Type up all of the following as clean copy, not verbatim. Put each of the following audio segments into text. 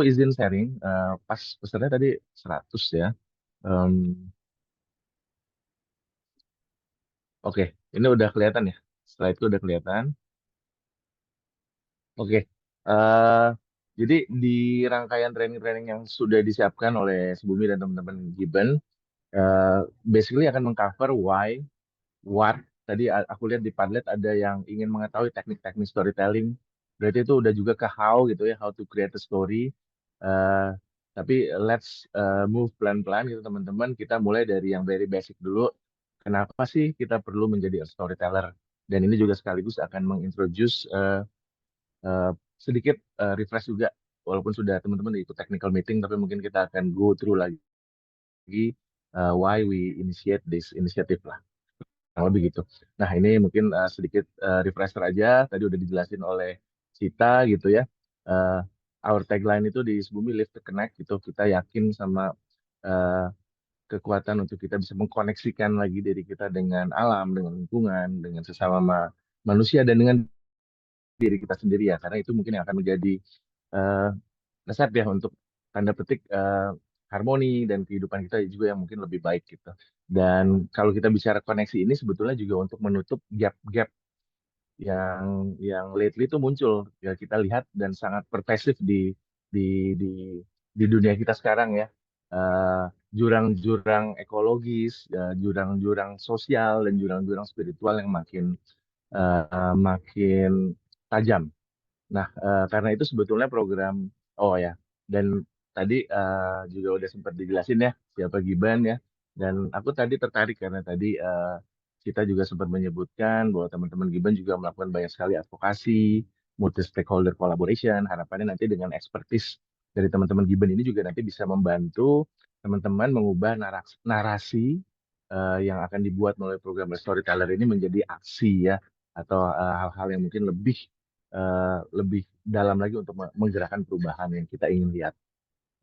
izin sharing, pas pesannya tadi 100 ya. Em, oke, ini udah kelihatan ya. Setelah itu udah kelihatan. Oke, eh, jadi di rangkaian training-training yang sudah disiapkan oleh Sebumi dan teman-teman Gibbon, eh, basically akan mengcover why, what. Tadi aku lihat di Padlet ada yang ingin mengetahui teknik-teknik storytelling. Berarti itu udah juga ke how gitu ya, how to create a story. Eh, tapi let's move pelan-pelan gitu teman-teman. Kita mulai dari yang very basic dulu. Kenapa sih kita perlu menjadi a storyteller? Dan ini juga sekaligus akan mengintroduce eh, sedikit refresh juga. Walaupun sudah teman-teman ikut technical meeting, tapi mungkin kita akan go through lagi why we initiate this initiative lah. Kurang lebih gitu. Nah, ini mungkin sedikit refresher aja. Tadi udah dijelasin oleh Cita gitu ya. Eh, our tagline itu di Sebumi Live to Connect gitu. Kita yakin sama eh, kekuatan untuk kita bisa mengkoneksikan lagi diri kita dengan alam, dengan lingkungan, dengan sesama manusia dan dengan diri kita sendiri ya. Karena itu mungkin yang akan menjadi eh, resep ya untuk tanda petik harmoni dan kehidupan kita juga yang mungkin lebih baik gitu. Dan kalau kita bicara koneksi ini sebetulnya juga untuk menutup gap-gap yang lately itu muncul ya kita lihat dan sangat pervasif di di di dunia kita sekarang ya. Eh, jurang-jurang ekologis, jurang-jurang sosial dan jurang-jurang spiritual yang makin tajam. Nah, karena itu sebetulnya program, oh ya, dan tadi juga udah sempat dijelasin ya siapa Giban ya, dan aku tadi tertarik karena tadi kita juga sempat menyebutkan bahwa teman-teman Giban juga melakukan banyak sekali advokasi, multi stakeholder collaboration. Harapannya nanti dengan expertise dari teman-teman Giban ini juga nanti bisa membantu teman-teman mengubah narasi yang akan dibuat melalui program Storyteller ini menjadi aksi ya, atau hal-hal yang mungkin lebih dalam lagi untuk menggerakkan perubahan yang kita ingin lihat.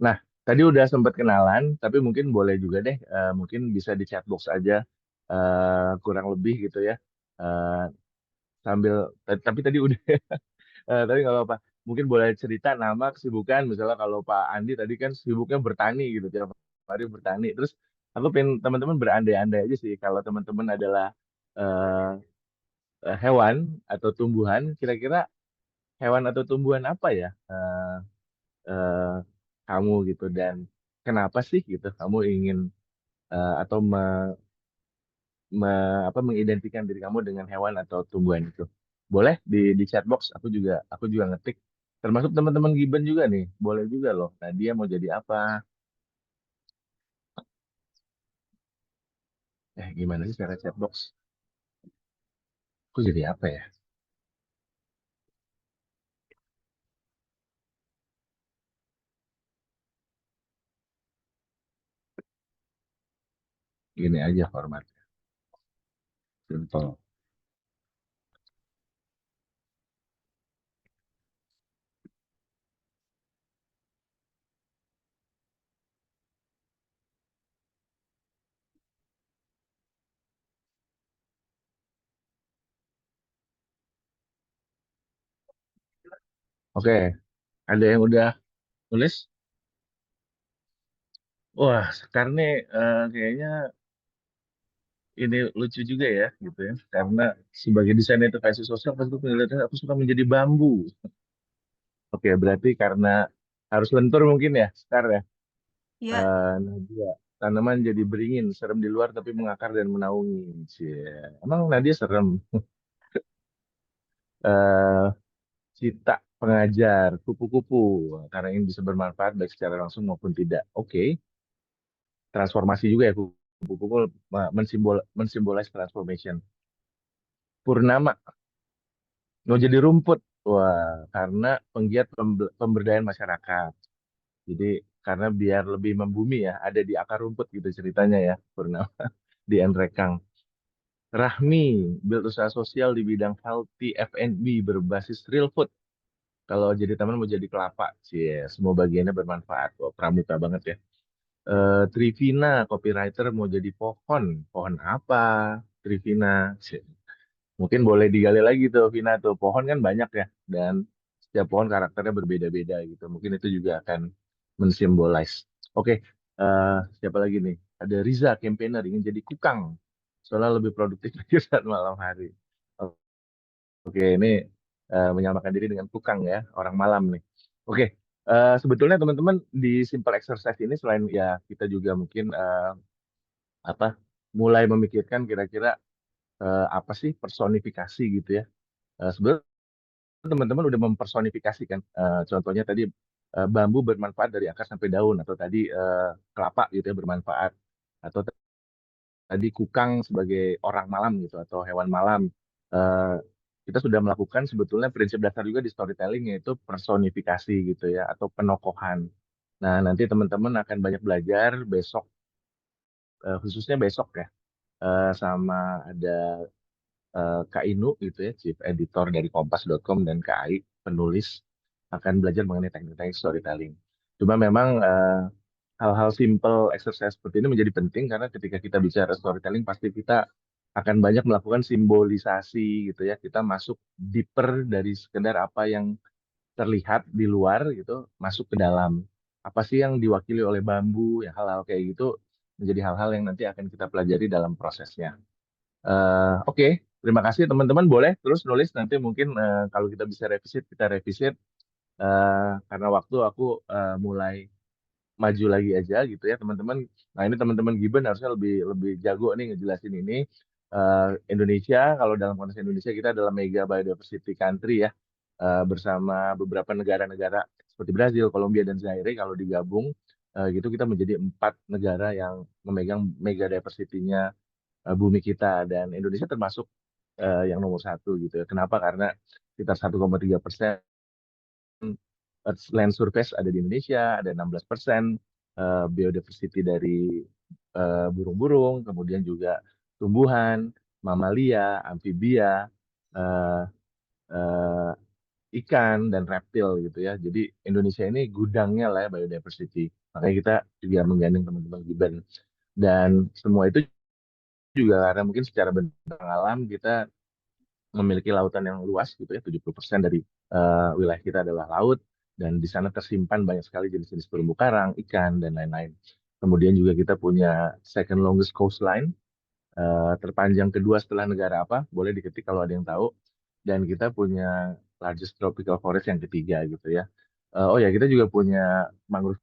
Nah, tadi udah sempat kenalan, tapi mungkin boleh juga deh, mungkin bisa di chat box aja, kurang lebih gitu ya. Eh, sambil, tapi tadi udah, tapi kalau apa, mungkin boleh cerita nama kesibukan, misalnya kalau Pak Andi tadi kan sibuknya bertani gitu, tiap hari bertani. Terus aku pengen teman-teman berandai-andai aja sih, kalau teman-teman adalah eh, hewan atau tumbuhan, kira-kira hewan atau tumbuhan apa ya eh, kamu gitu dan kenapa sih gitu kamu ingin atau apa mengidentikan diri kamu dengan hewan atau tumbuhan itu. Boleh di chat box aku juga ngetik termasuk teman-teman Giben juga nih. Boleh juga loh. Nah, dia mau jadi apa? Gimana sih cara chat box? Aku jadi apa ya? Gini aja formatnya. Simple. Oke, ada yang udah tulis? Wah, sekarang nih kayaknya ini lucu juga ya gitu ya karena sebagai desainer intervensi sosial pasti aku ngeliatnya aku suka menjadi bambu. Oke, berarti karena harus lentur mungkin ya Sekar ya. Ya, Nadia, tanaman jadi beringin serem di luar tapi mengakar dan menaungi. Cie. Emang Nadia serem. eh Cita pengajar kupu-kupu karena ini bisa bermanfaat baik secara langsung maupun tidak. Oke, transformasi juga ya kupu-kupu mensimbolize transformation. Purnama mau jadi rumput. Wah, karena penggiat pemberdayaan masyarakat. Jadi karena biar lebih membumi ya, ada di akar rumput gitu ceritanya ya, Purnama di Enrekang. Rahmi, build usaha sosial di bidang healthy F&B berbasis real food. Kalau jadi teman mau jadi kelapa, sih, semua bagiannya bermanfaat. Wah, pramuka banget ya. Trivina, copywriter mau jadi pohon. Pohon apa? Trivina. Cie. Mungkin boleh digali lagi tuh, Vina tuh. Pohon kan banyak ya. Dan Tiap pohon karakternya berbeda-beda gitu. Mungkin itu juga akan mensimbolize. Oke, siapa lagi nih? Ada Riza, campaigner ingin jadi kukang. Soalnya lebih produktif di saat malam hari. Oke, ini menyamakan diri dengan kukang ya, orang malam nih. Oke, sebetulnya teman-teman di simple exercise ini selain ya kita juga mungkin apa mulai memikirkan kira-kira apa sih personifikasi gitu ya. Sebenarnya teman-teman udah mempersonifikasikan. Contohnya tadi bambu bermanfaat dari akar sampai daun, atau tadi kelapa gitu ya bermanfaat, atau tadi kukang sebagai orang malam gitu atau hewan malam. Eh, kita sudah melakukan sebetulnya prinsip dasar juga di storytelling, yaitu personifikasi gitu ya atau penokohan. Nah, nanti teman-teman akan banyak belajar besok, khususnya besok ya, sama ada Kak Inu gitu ya, Chief Editor dari Kompas.com, dan Kak Ai, penulis, akan belajar mengenai teknik-teknik storytelling. Cuma memang hal-hal simple exercise seperti ini menjadi penting karena ketika kita bicara storytelling pasti kita akan banyak melakukan simbolisasi gitu ya. Kita masuk deeper dari sekedar apa yang terlihat di luar gitu, masuk ke dalam. Apa sih yang diwakili oleh bambu, ya hal-hal kayak gitu menjadi hal-hal yang nanti akan kita pelajari dalam prosesnya. Oke, terima kasih teman-teman. Boleh terus nulis nanti mungkin kalau kita bisa revisit, kita revisit. Karena waktu aku mulai maju lagi aja gitu ya teman-teman. Nah ini teman-teman Gibbon harusnya lebih lebih jago nih ngejelasin ini. Indonesia, kalau dalam konteks Indonesia kita adalah mega biodiversity country ya. Bersama beberapa negara-negara seperti Brazil, Kolombia, dan Zaire kalau digabung gitu kita menjadi 4 negara yang memegang mega diversity-nya bumi kita, dan Indonesia termasuk yang nomor satu gitu ya. Kenapa? Karena sekitar 1,3% land surface ada di Indonesia, ada 16% biodiversity dari burung-burung, kemudian juga tumbuhan, mamalia, amfibia, eh, eh, ikan, dan reptil gitu ya. Jadi Indonesia ini gudangnya lah ya biodiversity. Makanya kita juga menggandeng teman-teman Giban. Dan semua itu juga karena mungkin secara bentang alam kita memiliki lautan yang luas gitu ya, 70% dari wilayah kita adalah laut, dan di sana tersimpan banyak sekali jenis-jenis terumbu karang, ikan, dan lain-lain. Kemudian juga kita punya second longest coastline, terpanjang kedua setelah negara apa, boleh diketik kalau ada yang tahu. Dan kita punya largest tropical forest yang ketiga gitu ya. Oh ya, kita juga punya mangrove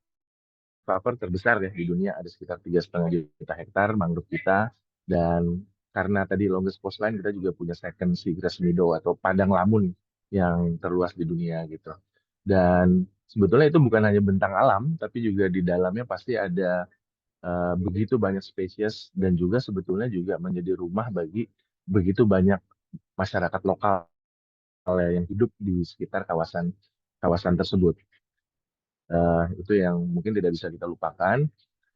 cover terbesar ya di dunia, ada sekitar 3,5 juta hektar mangrove kita. Dan karena tadi longest coastline, kita juga punya second seagrass meadow atau padang lamun yang terluas di dunia gitu. Dan sebetulnya itu bukan hanya bentang alam, tapi juga di dalamnya pasti ada begitu banyak spesies, dan juga sebetulnya juga menjadi rumah bagi begitu banyak masyarakat lokal yang hidup di sekitar kawasan kawasan tersebut. Itu yang mungkin tidak bisa kita lupakan.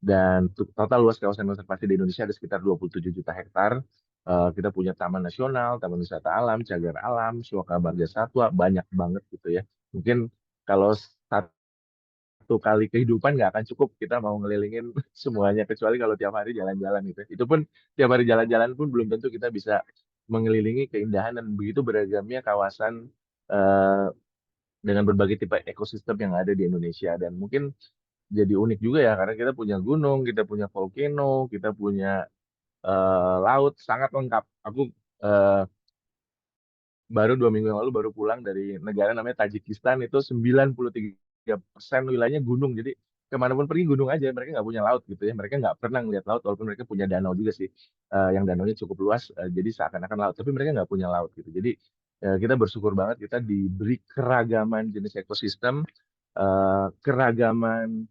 Dan total luas kawasan konservasi di Indonesia ada sekitar 27 juta hektar. Kita punya taman nasional, taman wisata alam, cagar alam, suaka marga satwa, banyak banget gitu ya. Mungkin kalau satu kali kehidupan nggak akan cukup kita mau ngelilingin semuanya, kecuali kalau tiap hari jalan-jalan gitu. Itu pun tiap hari jalan-jalan pun belum tentu kita bisa mengelilingi keindahan dan begitu beragamnya kawasan eh, dengan berbagai tipe ekosistem yang ada di Indonesia. Dan mungkin jadi unik juga ya karena kita punya gunung, kita punya volcano, kita punya laut, sangat lengkap. Aku eh, baru 2 minggu yang lalu baru pulang dari negara namanya Tajikistan, itu 93% wilayahnya gunung. Jadi kemanapun pergi gunung aja, mereka nggak punya laut gitu ya. Mereka nggak pernah ngeliat laut, walaupun mereka punya danau juga sih. Yang danaunya cukup luas, jadi seakan-akan laut. Tapi mereka nggak punya laut gitu. Jadi kita bersyukur banget kita diberi keragaman jenis ekosistem, keragaman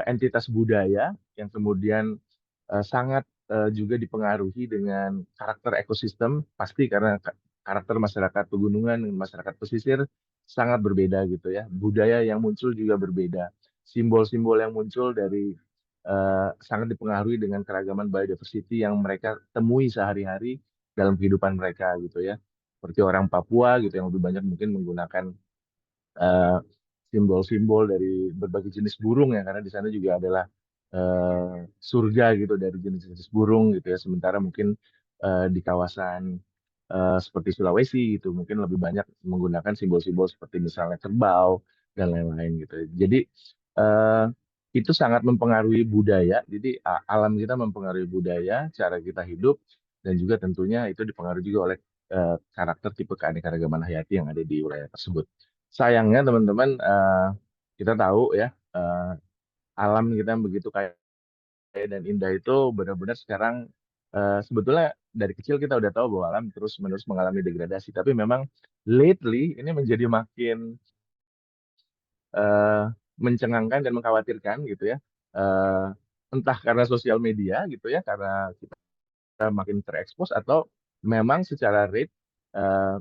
entitas budaya yang kemudian sangat juga dipengaruhi dengan karakter ekosistem, pasti karena karakter masyarakat pegunungan dan masyarakat pesisir sangat berbeda gitu ya. Budaya yang muncul juga berbeda. Simbol-simbol yang muncul dari sangat dipengaruhi dengan keragaman biodiversity yang mereka temui sehari-hari dalam kehidupan mereka gitu ya. Seperti orang Papua gitu yang lebih banyak mungkin menggunakan eh, simbol-simbol dari berbagai jenis burung ya, karena di sana juga adalah surga gitu dari jenis-jenis burung gitu ya. Sementara mungkin di kawasan seperti Sulawesi gitu, mungkin lebih banyak menggunakan simbol-simbol seperti misalnya kerbau dan lain-lain gitu. Jadi eh, itu sangat mempengaruhi budaya. Jadi alam kita mempengaruhi budaya, cara kita hidup, dan juga tentunya itu dipengaruhi juga oleh karakter tipe keanekaragaman hayati yang ada di wilayah tersebut. Sayangnya teman-teman, kita tahu ya, eh, alam kita yang begitu kaya dan indah itu benar-benar sekarang sebetulnya dari kecil kita udah tahu bahwa alam terus-menerus mengalami degradasi, tapi memang lately ini menjadi makin eh, mencengangkan dan mengkhawatirkan gitu ya. Eh, Entah karena sosial media gitu ya, karena kita makin terekspos, atau memang secara rate eh,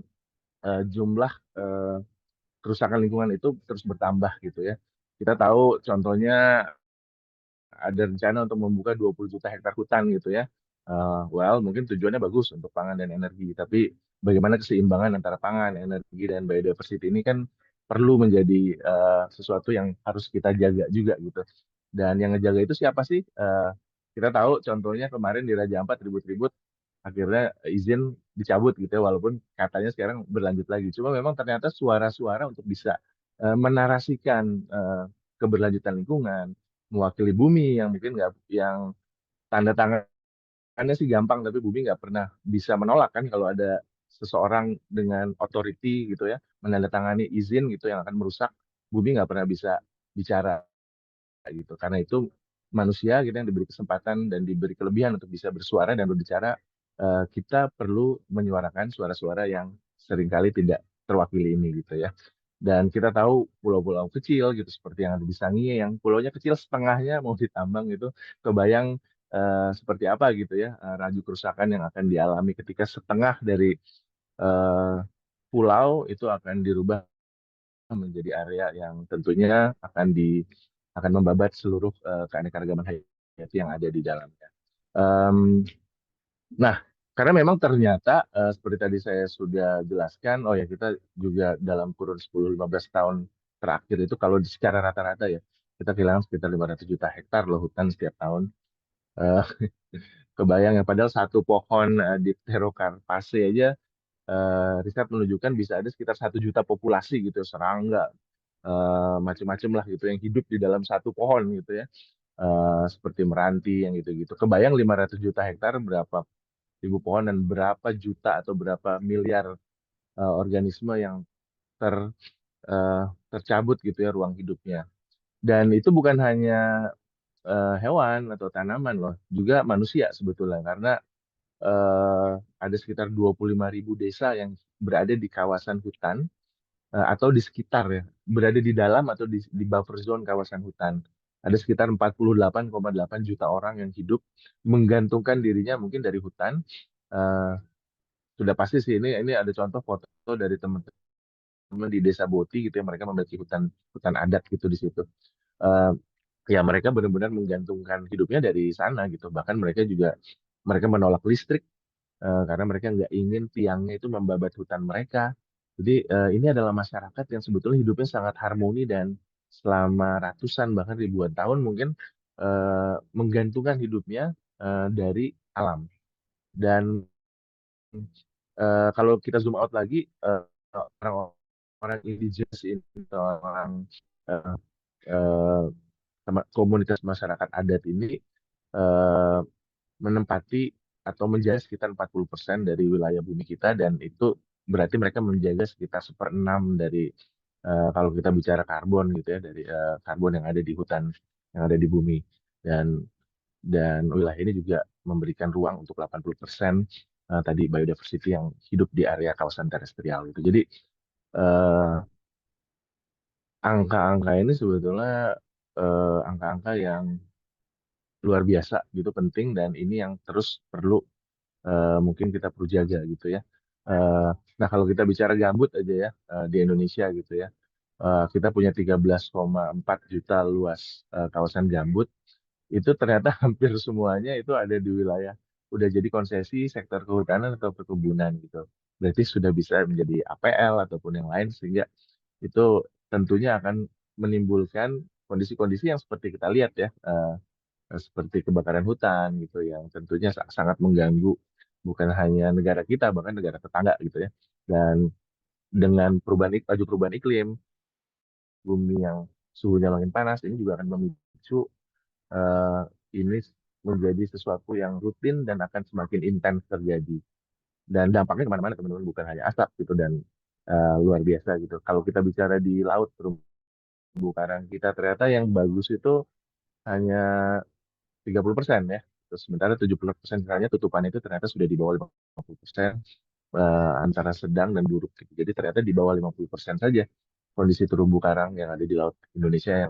jumlah eh, kerusakan lingkungan itu terus bertambah gitu ya. Kita tahu contohnya ada rencana untuk membuka 20 juta hektar hutan gitu ya. Well, mungkin tujuannya bagus untuk pangan dan energi, tapi bagaimana keseimbangan antara pangan, energi, dan biodiversity ini kan perlu menjadi sesuatu yang harus kita jaga juga gitu. Dan yang ngejaga itu siapa sih? Kita tahu contohnya kemarin di Raja Ampat ribut-ribut, akhirnya izin dicabut gitu ya, walaupun katanya sekarang berlanjut lagi. Cuma memang ternyata suara-suara untuk bisa menarasikan keberlanjutan lingkungan, mewakili bumi yang mungkin nggak, yang tanda tangannya sih gampang, tapi bumi nggak pernah bisa menolak kan kalau ada seseorang dengan authority gitu ya menandatangani izin gitu yang akan merusak, bumi nggak pernah bisa bicara gitu. Karena itu manusia gitu yang diberi kesempatan dan diberi kelebihan untuk bisa bersuara dan berbicara, kita perlu menyuarakan suara-suara yang seringkali tidak terwakili ini gitu ya. Dan kita tahu pulau-pulau kecil gitu seperti yang ada di Sangihe, yang pulaunya kecil setengahnya mau ditambang itu, kebayang seperti apa gitu ya laju kerusakan yang akan dialami ketika setengah dari eh, pulau itu akan dirubah menjadi area yang tentunya akan membabat seluruh keanekaragaman hayati yang ada di dalamnya. Em, nah, karena memang ternyata seperti tadi saya sudah jelaskan, oh ya kita juga dalam kurun 10-15 tahun terakhir itu kalau secara rata-rata ya kita kehilangan sekitar 500 juta hektar loh hutan setiap tahun. Eh, Kebayang ya, padahal satu pohon di Pterocarpaceae aja riset menunjukkan bisa ada sekitar 1 juta populasi gitu, serangga, macam-macam lah gitu yang hidup di dalam satu pohon gitu ya. Seperti meranti yang gitu-gitu. Kebayang 500 juta hektar berapa ribu pohon dan berapa juta atau berapa miliar organisme yang ter eh, tercabut gitu ya ruang hidupnya. Dan itu bukan hanya hewan atau tanaman loh, juga manusia sebetulnya, karena eh, ada sekitar 25.000 desa yang berada di kawasan hutan atau di sekitar ya, berada di dalam atau di buffer zone kawasan hutan. Ada sekitar 48,8 juta orang yang hidup menggantungkan dirinya mungkin dari hutan. Eh, Sudah pasti sih ini ada contoh foto dari teman-teman di Desa Boti gitu ya, mereka memiliki hutan hutan adat gitu di situ. Eh, Ya mereka benar-benar menggantungkan hidupnya dari sana gitu. Bahkan mereka menolak listrik karena mereka nggak ingin tiangnya itu membabat hutan mereka. Jadi ini adalah masyarakat yang sebetulnya hidupnya sangat harmoni dan selama ratusan bahkan ribuan tahun mungkin menggantungkan hidupnya dari alam. Dan kalau kita zoom out lagi, orang-orang indigenous ini, orang eh, eh, komunitas masyarakat adat ini eh, menempati atau menjaga sekitar 40% dari wilayah bumi kita, dan itu berarti mereka menjaga sekitar seperenam dari kalau kita bicara karbon gitu ya, dari karbon yang ada di hutan yang ada di bumi. Dan dan wilayah ini juga memberikan ruang untuk 80% tadi biodiversity yang hidup di area kawasan terestrial itu. Jadi eh, angka-angka ini sebetulnya angka-angka yang luar biasa gitu, penting, dan ini yang terus perlu mungkin kita perlu jaga gitu ya. Eh, nah kalau kita bicara gambut aja ya di Indonesia gitu ya, kita punya 13,4 juta luas kawasan gambut. Itu ternyata hampir semuanya itu ada di wilayah udah jadi konsesi sektor kehutanan atau perkebunan gitu. Berarti sudah bisa menjadi APL ataupun yang lain, sehingga itu tentunya akan menimbulkan kondisi-kondisi yang seperti kita lihat ya, seperti kebakaran hutan gitu yang tentunya sangat mengganggu bukan hanya negara kita, bahkan negara tetangga gitu ya. Dan dengan laju perubahan iklim, bumi yang suhunya makin panas, ini juga akan memicu eh, ini menjadi sesuatu yang rutin dan akan semakin intens terjadi. Dan dampaknya kemana-mana teman-teman, bukan hanya asap gitu dan luar biasa gitu. Kalau kita bicara di laut terumbu karang kita, ternyata yang bagus itu hanya 30% ya. Terus sementara 70% misalnya tutupan itu ternyata sudah di bawah 50%, antara sedang dan buruk gitu. Jadi ternyata di bawah 50% saja kondisi terumbu karang yang ada di laut Indonesia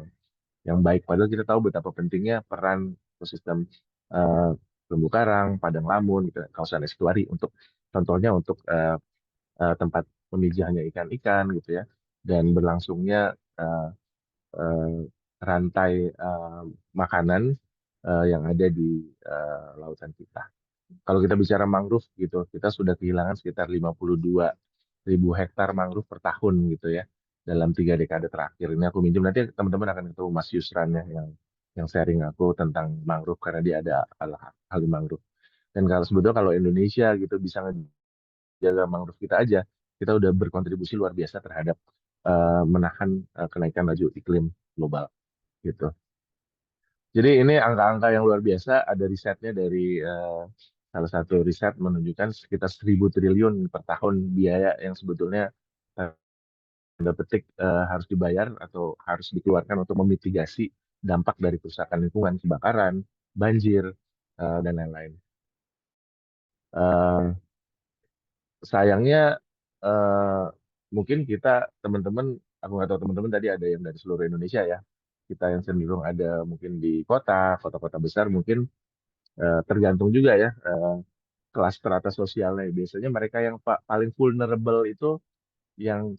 yang baik. Padahal kita tahu betapa pentingnya peran ekosistem eh, terumbu karang, padang lamun, gitu, kawasan estuari untuk contohnya untuk tempat pemijahannya ikan-ikan gitu ya, dan berlangsungnya eh, eh, rantai makanan yang ada di lautan kita. Kalau kita bicara mangrove gitu, kita sudah kehilangan sekitar 52.000 hektar mangrove per tahun gitu ya dalam 3 dekade terakhir. Ini aku minjem, nanti teman-teman akan ketemu Mas Yusran ya yang sharing aku tentang mangrove karena dia ada ahli mangrove. Dan kalau sebetulnya kalau Indonesia gitu bisa ngejaga mangrove kita aja, kita udah berkontribusi luar biasa terhadap menahan kenaikan laju iklim global gitu. Jadi ini angka-angka yang luar biasa. Ada risetnya dari salah satu riset menunjukkan sekitar 1.000 triliun per tahun biaya yang sebetulnya tanda petik harus dibayar atau harus dikeluarkan untuk memitigasi dampak dari kerusakan lingkungan, kebakaran, banjir, dan lain-lain. Eh, Sayangnya eh, mungkin kita teman-teman, aku nggak tahu teman-teman tadi ada yang dari seluruh Indonesia ya. Kita yang cenderung ada mungkin di kota-kota besar mungkin tergantung juga ya kelas strata sosialnya. Biasanya mereka yang paling vulnerable itu yang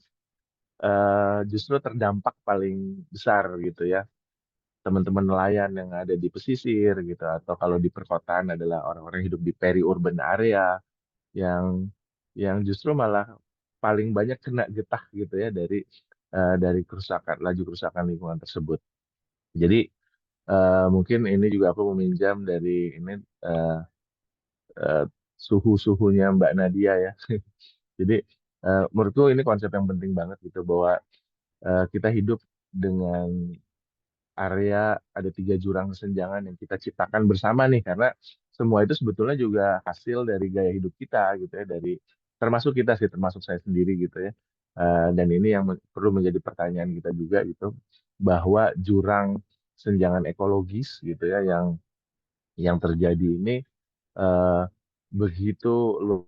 justru terdampak paling besar gitu ya. Teman-teman nelayan yang ada di pesisir gitu, atau kalau di perkotaan adalah orang-orang yang hidup di peri-urban area yang justru malah paling banyak kena getah gitu ya dari laju kerusakan lingkungan tersebut. Jadi mungkin ini juga aku meminjam dari ini eh, eh, suhu-suhunya Mbak Nadia ya. Jadi menurutku ini konsep yang penting banget gitu bahwa kita hidup dengan area ada 3 jurang kesenjangan yang kita ciptakan bersama nih, karena semua itu sebetulnya juga hasil dari gaya hidup kita gitu ya, dari termasuk kita sih, termasuk saya sendiri gitu ya. Dan ini yang perlu menjadi pertanyaan kita juga gitu, bahwa jurang senjangan ekologis gitu ya yang terjadi ini eh, begitu luar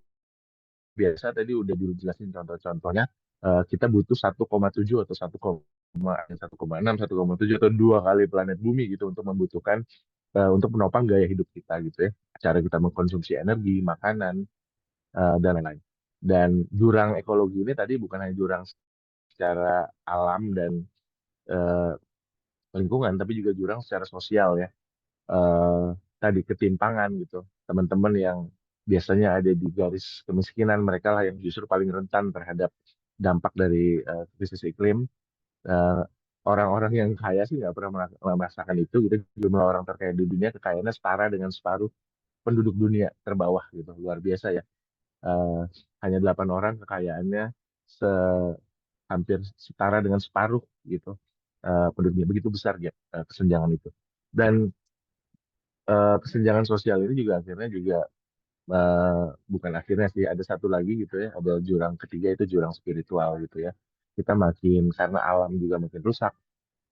biasa. Tadi udah dijelasin contoh-contohnya. Kita butuh 1,7 atau 1,6, 1,7 atau 2 kali planet bumi gitu untuk membutuhkan untuk menopang gaya hidup kita gitu ya. Cara kita mengkonsumsi energi, makanan, dan lain-lain. Dan jurang ekologi ini tadi bukan hanya jurang secara alam dan eh, lingkungan, tapi juga jurang secara sosial ya. eh, Tadi ketimpangan gitu. Teman-teman yang biasanya ada di garis kemiskinan, mereka lah yang justru paling rentan terhadap dampak dari krisis iklim. Eh, Orang-orang yang kaya sih nggak pernah merasakan itu gitu. Jumlah orang terkaya di dunia kekayaannya setara dengan separuh penduduk dunia terbawah gitu. Luar biasa ya. Eh, Hanya 8 orang kekayaannya se- hampir setara dengan separuh gitu penduduknya. Begitu besar ya kesenjangan itu. Dan kesenjangan sosial ini juga akhirnya juga eh, bukan akhirnya sih, ada satu lagi gitu ya, ada jurang ketiga, itu jurang spiritual gitu ya. Kita makin, karena alam juga makin rusak,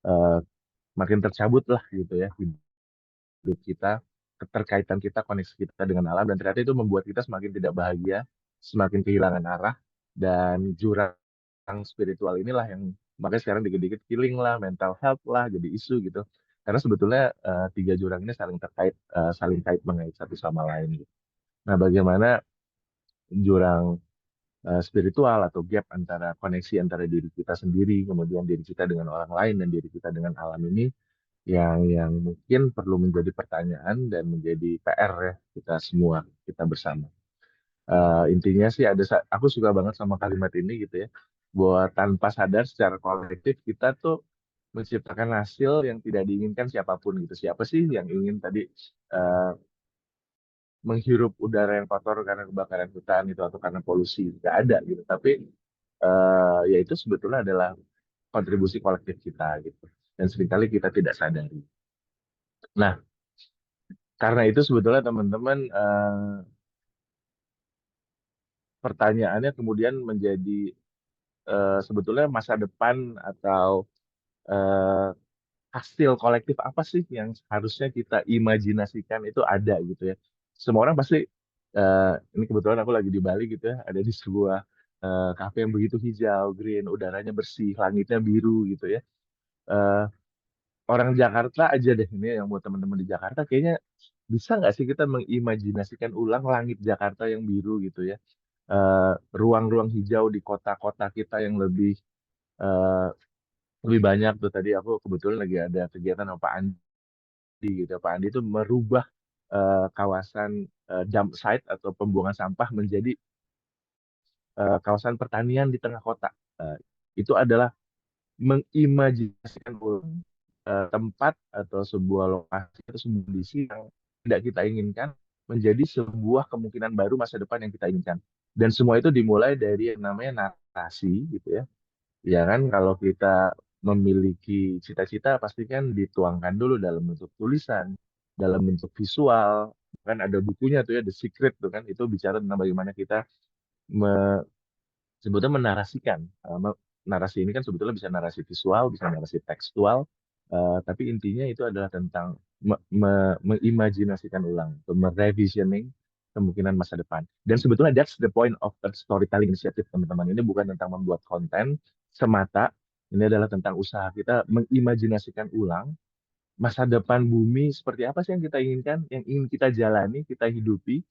eh, makin tercabut lah gitu ya hidup kita, keterkaitan kita, koneksi kita dengan alam, dan ternyata itu membuat kita semakin tidak bahagia, semakin kehilangan arah. Dan jurang spiritual inilah yang makanya sekarang dikit-dikit healing lah, mental health lah jadi isu gitu, karena sebetulnya 3 jurang ini saling terkait, saling kait mengait satu sama lain gitu. Nah, bagaimana jurang spiritual atau gap antara koneksi antara diri kita sendiri, kemudian diri kita dengan orang lain, dan diri kita dengan alam ini yang mungkin perlu menjadi pertanyaan dan menjadi PR ya kita semua, kita bersama. Intinya sih aku suka banget sama kalimat ini gitu ya, bahwa tanpa sadar secara kolektif kita tuh menciptakan hasil yang tidak diinginkan siapapun gitu. Siapa sih yang ingin tadi eh, menghirup udara yang kotor karena kebakaran hutan itu atau karena polusi, nggak ada gitu. Tapi ya itu sebetulnya adalah kontribusi kolektif kita gitu. Dan seringkali kita tidak sadari. Nah, karena itu sebetulnya teman-teman pertanyaannya kemudian menjadi sebetulnya masa depan atau eh, hasil kolektif apa sih yang harusnya kita imajinasikan itu ada gitu ya. Semua orang pasti ini kebetulan aku lagi di Bali gitu ya, ada di sebuah kafe yang begitu hijau, green, udaranya bersih, langitnya biru gitu ya. Eh, Orang Jakarta aja deh ini yang buat teman-teman di Jakarta kayaknya bisa nggak sih kita mengimajinasikan ulang langit Jakarta yang biru gitu ya. Eh, Ruang-ruang hijau di kota-kota kita yang eh, lebih banyak tuh tadi aku kebetulan lagi ada kegiatan sama Pak Andi gitu. Pak Andi itu merubah kawasan dump site atau pembuangan sampah menjadi kawasan pertanian di tengah kota. Eh, itu adalah mengimajinasikan ulang tempat atau sebuah lokasi atau sebuah kondisi yang tidak kita inginkan menjadi sebuah kemungkinan baru masa depan yang kita inginkan. Dan semua itu dimulai dari yang namanya narasi gitu ya. Ya kan kalau kita memiliki cita-cita pasti kan dituangkan dulu dalam bentuk tulisan, dalam bentuk visual. Kan ada bukunya tuh ya The Secret tuh kan itu bicara tentang bagaimana kita sebetulnya menarasikan. Narasi ini kan sebetulnya bisa narasi visual, bisa narasi tekstual, tapi intinya itu adalah tentang mengimajinasikan ulang, merevisioning kemungkinan masa depan. Dan sebetulnya that's the point of the storytelling initiative, teman-teman. Ini bukan tentang membuat konten semata, ini adalah tentang usaha kita mengimajinasikan ulang masa depan bumi seperti apa sih yang kita inginkan, yang ingin kita jalani, kita hidupi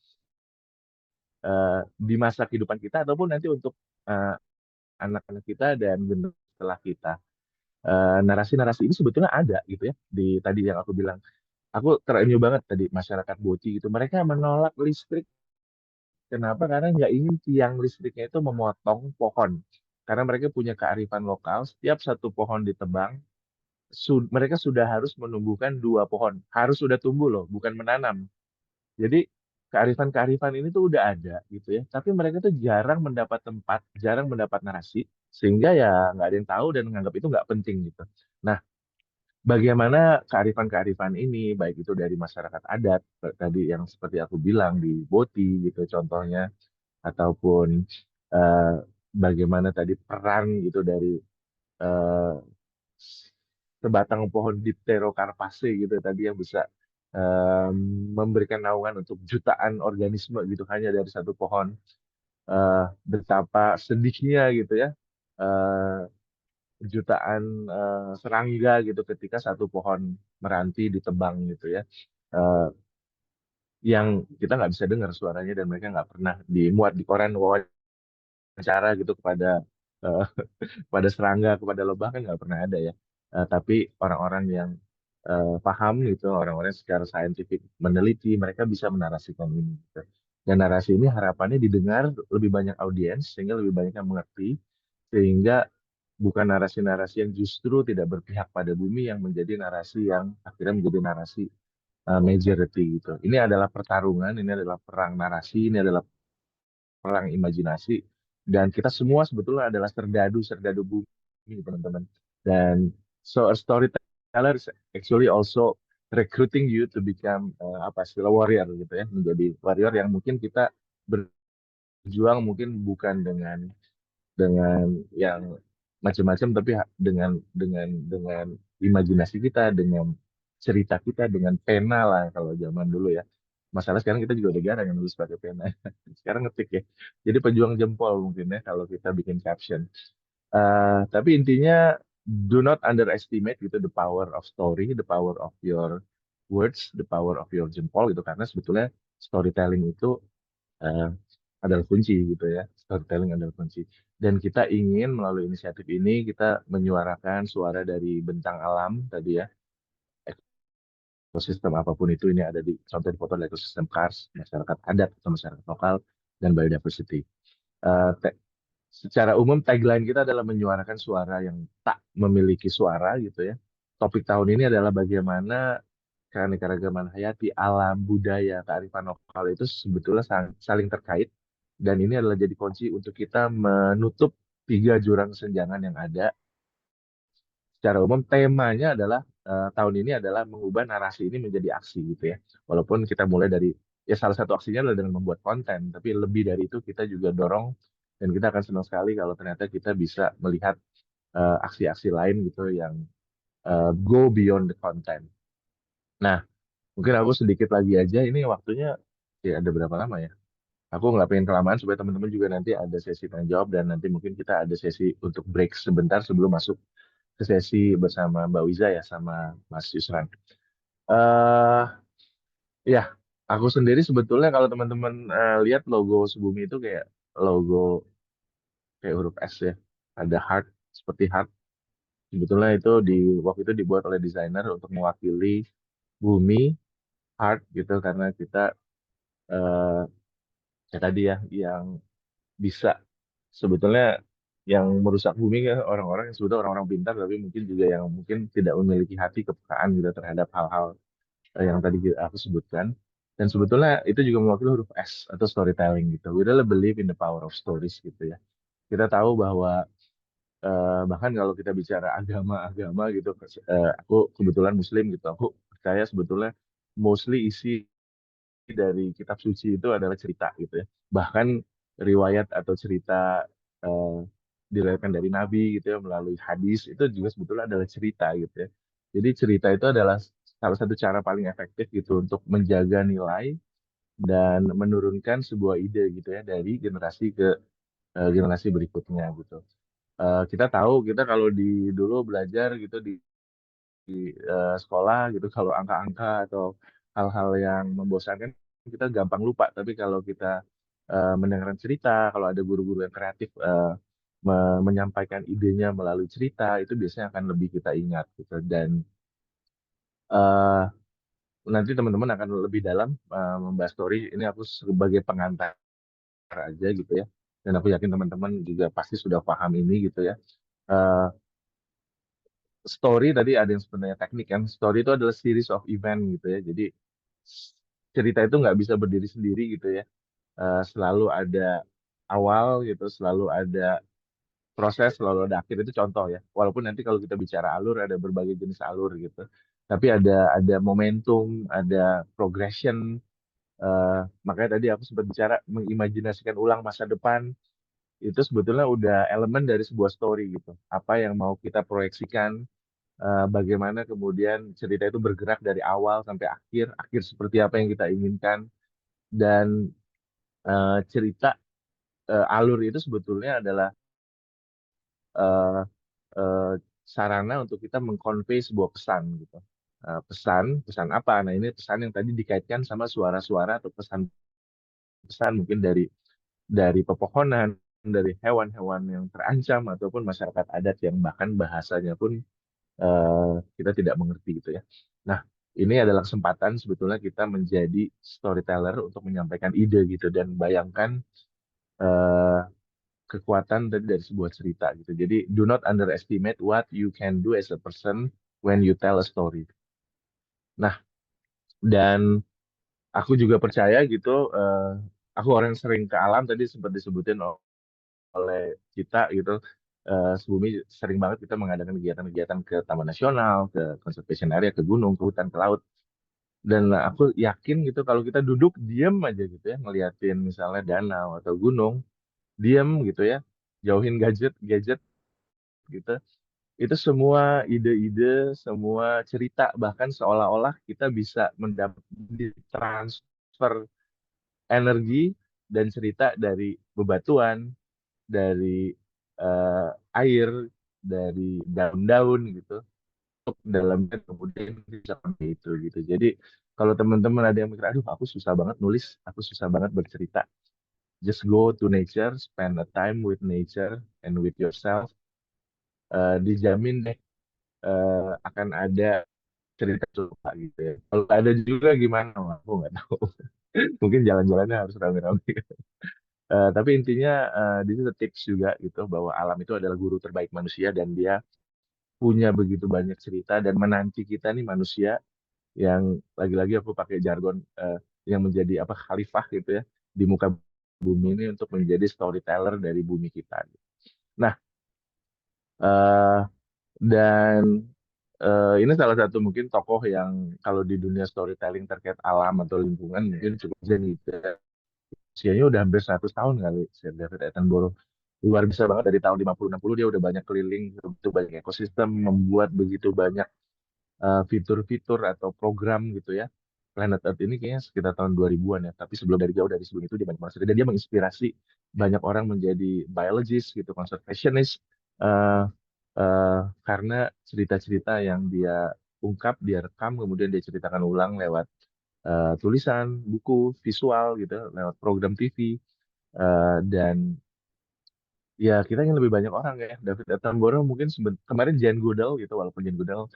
di masa kehidupan kita ataupun nanti untuk eh, anak-anak kita dan generasi setelah kita. Narasi-narasi ini sebetulnya ada gitu ya di tadi yang aku bilang. Aku terenyuh banget tadi masyarakat Boti gitu. Mereka menolak listrik. Kenapa? Karena nggak ingin tiang listriknya itu memotong pohon. Karena mereka punya kearifan lokal. Setiap satu pohon ditebang, mereka sudah harus menumbuhkan dua pohon. Harus sudah tumbuh loh, bukan menanam. Jadi kearifan-kearifan ini tuh udah ada gitu ya. Tapi mereka tuh jarang mendapat tempat, jarang mendapat narasi, sehingga ya nggak ada yang tahu dan menganggap itu nggak penting gitu. Nah, bagaimana kearifan-kearifan ini, baik itu dari masyarakat adat, tadi yang seperti aku bilang di Boti gitu contohnya, ataupun eh, bagaimana tadi peran gitu dari eh, sebatang pohon Dipterocarpaceae gitu tadi yang bisa em, memberikan naungan untuk jutaan organisme gitu hanya dari satu pohon. Betapa sedihnya gitu ya eh, jutaan serangga gitu ketika satu pohon meranti ditebang gitu ya. Eh, yang kita nggak bisa dengar suaranya dan mereka nggak pernah dimuat di koran wawancara gitu kepada eh, kepada serangga, kepada lebah kan nggak pernah ada ya. Tapi orang-orang yang paham gitu, orang-orang yang secara saintifik meneliti, mereka bisa menarasikan ini. Gitu. Dan narasi ini harapannya didengar lebih banyak audiens, sehingga lebih banyak yang mengerti, sehingga bukan narasi-narasi yang justru tidak berpihak pada bumi yang menjadi narasi yang akhirnya menjadi narasi majority gitu. Ini adalah pertarungan, ini adalah perang narasi, ini adalah perang imajinasi dan kita semua sebetulnya adalah serdadu bumi teman-teman dan so a storyteller is actually also recruiting you to become apa istilah warrior gitu ya menjadi warrior yang mungkin kita berjuang mungkin bukan dengan yang macam-macam tapi dengan imajinasi kita dengan cerita kita dengan pena lah kalau zaman dulu ya masalah sekarang kita juga udah jarang yang nulis pakai pena sekarang ngetik ya jadi pejuang jempol mungkin ya kalau kita bikin caption. Tapi intinya do not underestimate gitu the power of story the power of your words the power of your jempol gitu karena sebetulnya storytelling itu eh, adalah kunci gitu ya. Storytelling adalah kunci. Dan kita ingin melalui inisiatif ini kita menyuarakan suara dari bentang alam tadi ya, ekosistem apapun itu ini ada di contoh di foto adalah ekosistem kars, masyarakat adat atau masyarakat lokal dan biodiversity. Eh, te- Secara umum tagline kita adalah menyuarakan suara yang tak memiliki suara gitu ya. Topik tahun ini adalah bagaimana keanekaragaman hayati, alam, budaya, kearifan lokal itu sebetulnya saling terkait. Dan ini adalah jadi kunci untuk kita menutup tiga jurang kesenjangan yang ada. Secara umum temanya adalah tahun ini adalah mengubah narasi ini menjadi aksi gitu ya. Walaupun kita mulai dari ya salah satu aksinya adalah dengan membuat konten, tapi lebih dari itu kita juga dorong dan kita akan senang sekali kalau ternyata kita bisa melihat aksi-aksi lain gitu yang go beyond the content. Nah, mungkin aku sedikit lagi aja. Ini waktunya ya ada berapa lama ya? Aku nggak pengen kelamaan supaya teman-teman juga nanti ada sesi tanya jawab dan nanti mungkin kita ada sesi untuk break sebentar sebelum masuk ke sesi bersama Mbak Wiza ya sama Mas Yusran. eh ya, aku sendiri sebetulnya kalau teman-teman lihat logo Subumi itu kayak logo kayak huruf S ya. Ada heart seperti heart. Sebetulnya itu waktu itu dibuat oleh desainer untuk mewakili bumi heart gitu karena kita eh ya tadi ya yang bisa sebetulnya yang merusak bumi kan orang-orang yang sebetulnya orang-orang pintar tapi mungkin juga yang mungkin tidak memiliki hati kepekaan gitu terhadap hal-hal yang tadi aku sebutkan. Dan sebetulnya itu juga mewakili huruf S atau storytelling gitu. We really believe in the power of stories gitu ya. Kita tahu bahwa bahkan kalau kita bicara agama-agama gitu, aku kebetulan Muslim gitu, aku percaya sebetulnya mostly isi dari kitab suci itu adalah cerita gitu ya. Bahkan riwayat atau cerita eh, diriwayatkan dari Nabi gitu ya melalui hadis itu juga sebetulnya adalah cerita gitu ya. Jadi cerita itu adalah salah satu cara paling efektif gitu untuk menjaga nilai dan menurunkan sebuah ide gitu ya dari generasi ke generasi berikutnya gitu. Kita tahu kita kalau di dulu belajar gitu di sekolah gitu kalau angka-angka atau hal-hal yang membosankan kita gampang lupa tapi kalau kita mendengarkan cerita kalau ada guru-guru yang kreatif menyampaikan idenya melalui cerita itu biasanya akan lebih kita ingat gitu dan eh, nanti teman-teman akan lebih dalam membahas story ini aku sebagai pengantar aja gitu ya dan aku yakin teman-teman juga pasti sudah paham ini gitu ya. Eh, Story tadi ada yang sebenarnya teknik kan. Story itu adalah series of event gitu ya. Jadi cerita itu nggak bisa berdiri sendiri gitu ya. Selalu ada awal gitu, selalu ada proses, selalu ada akhir itu contoh ya. Walaupun nanti kalau kita bicara alur ada berbagai jenis alur gitu. Tapi ada momentum, ada progression. eh, Makanya tadi aku sempat bicara mengimajinasikan ulang masa depan itu sebetulnya udah elemen dari sebuah story gitu. Apa yang mau kita proyeksikan bagaimana kemudian cerita itu bergerak dari awal sampai akhir, akhir seperti apa yang kita inginkan, dan cerita alur itu sebetulnya adalah eh, eh, sarana untuk kita mengconvey sebuah pesan gitu. Pesan apa? Nah ini pesan yang tadi dikaitkan sama suara-suara atau pesan-pesan mungkin dari pepohonan, dari hewan-hewan yang terancam ataupun masyarakat adat yang bahkan bahasanya pun kita tidak mengerti gitu ya. Nah, ini adalah kesempatan sebetulnya kita menjadi storyteller untuk menyampaikan ide gitu dan bayangkan eh, kekuatan dari sebuah cerita gitu. Jadi, do not underestimate what you can do as a person when you tell a story. Nah, dan aku juga percaya gitu, aku orang yang sering ke alam tadi sempat disebutin oleh kita gitu. Sebumi sering banget kita mengadakan kegiatan-kegiatan ke Taman Nasional, ke conservation area, ke gunung, ke hutan, ke laut. Dan aku yakin gitu kalau kita duduk diem aja gitu ya ngeliatin misalnya danau atau gunung, diem gitu ya, jauhin gadget gadget gitu. Itu semua ide-ide, semua cerita bahkan seolah-olah kita bisa mendapat transfer energi dan cerita dari bebatuan, dari eh, air, dari daun-daun gitu dalamnya kemudian bisa pakai itu gitu. Jadi kalau teman-teman ada yang mikir, aduh aku susah banget nulis, aku susah banget bercerita. Just go to nature, spend a time with nature and with yourself. Dijamin deh akan ada cerita suka gitu ya. Kalau ada juga gimana? Wah, aku nggak tahu. Mungkin jalan-jalannya harus rame-rame. Tapi intinya di situ tips juga gitu bahwa alam itu adalah guru terbaik manusia dan dia punya begitu banyak cerita dan menanti kita nih manusia yang lagi-lagi aku pakai jargon yang menjadi apa khalifah gitu ya di muka bumi ini untuk menjadi storyteller dari bumi kita. Nah, eh, dan ini salah satu mungkin tokoh yang kalau di dunia storytelling terkait alam atau lingkungan mungkin cukup zenith. Usianya udah hampir 100 tahun kali, Sir David Attenborough. Luar biasa banget dari tahun 50-60 dia udah banyak keliling, begitu banyak ekosistem, membuat begitu banyak fitur-fitur atau program gitu ya. Planet Earth ini kayaknya sekitar tahun 2000-an ya, tapi sebelum dari jauh dari sebelum itu dia banyak banget dan dia menginspirasi banyak orang menjadi biologist gitu, conservationist eh, karena cerita-cerita yang dia ungkap, dia rekam, kemudian dia ceritakan ulang lewat tulisan, buku, visual gitu, lewat program TV dan ya kita ingin lebih banyak orang ya. David Attenborough mungkin kemarin Jane Goodall gitu, walaupun Jane Goodall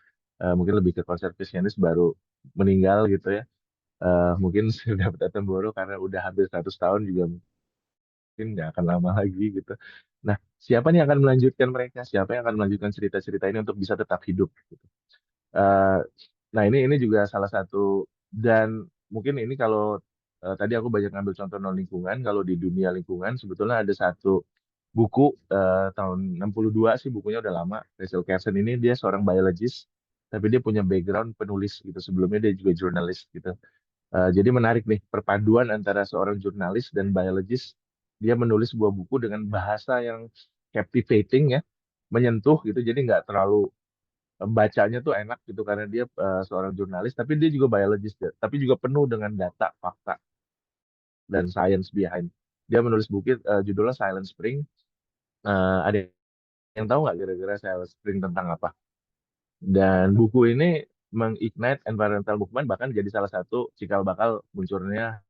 mungkin lebih ke konservasionis baru meninggal gitu ya. Mungkin si David Attenborough karena udah hampir 100 tahun juga mungkin nggak akan lama lagi gitu. Nah, siapa nih yang akan melanjutkan mereka? Siapa yang akan melanjutkan cerita-cerita ini untuk bisa tetap hidup? Gitu. Eh, nah ini juga salah satu dan mungkin ini kalau tadi aku banyak ngambil contoh non lingkungan, kalau di dunia lingkungan sebetulnya ada satu buku tahun 62 sih bukunya udah lama. Rachel Carson ini dia seorang biologist, tapi dia punya background penulis gitu. Sebelumnya dia juga jurnalis gitu. Jadi menarik nih perpaduan antara seorang jurnalis dan biologist. Dia menulis sebuah buku dengan bahasa yang captivating ya, menyentuh gitu. Jadi nggak terlalu bacanya tuh enak gitu karena dia seorang jurnalis tapi dia juga biologist ya. Tapi juga penuh dengan data, fakta dan science behind. Dia menulis buku judulnya Silent Spring. Ada yang tahu nggak kira-kira Silent Spring tentang apa? Dan buku ini mengignite environmental movement bahkan jadi salah satu cikal bakal munculnya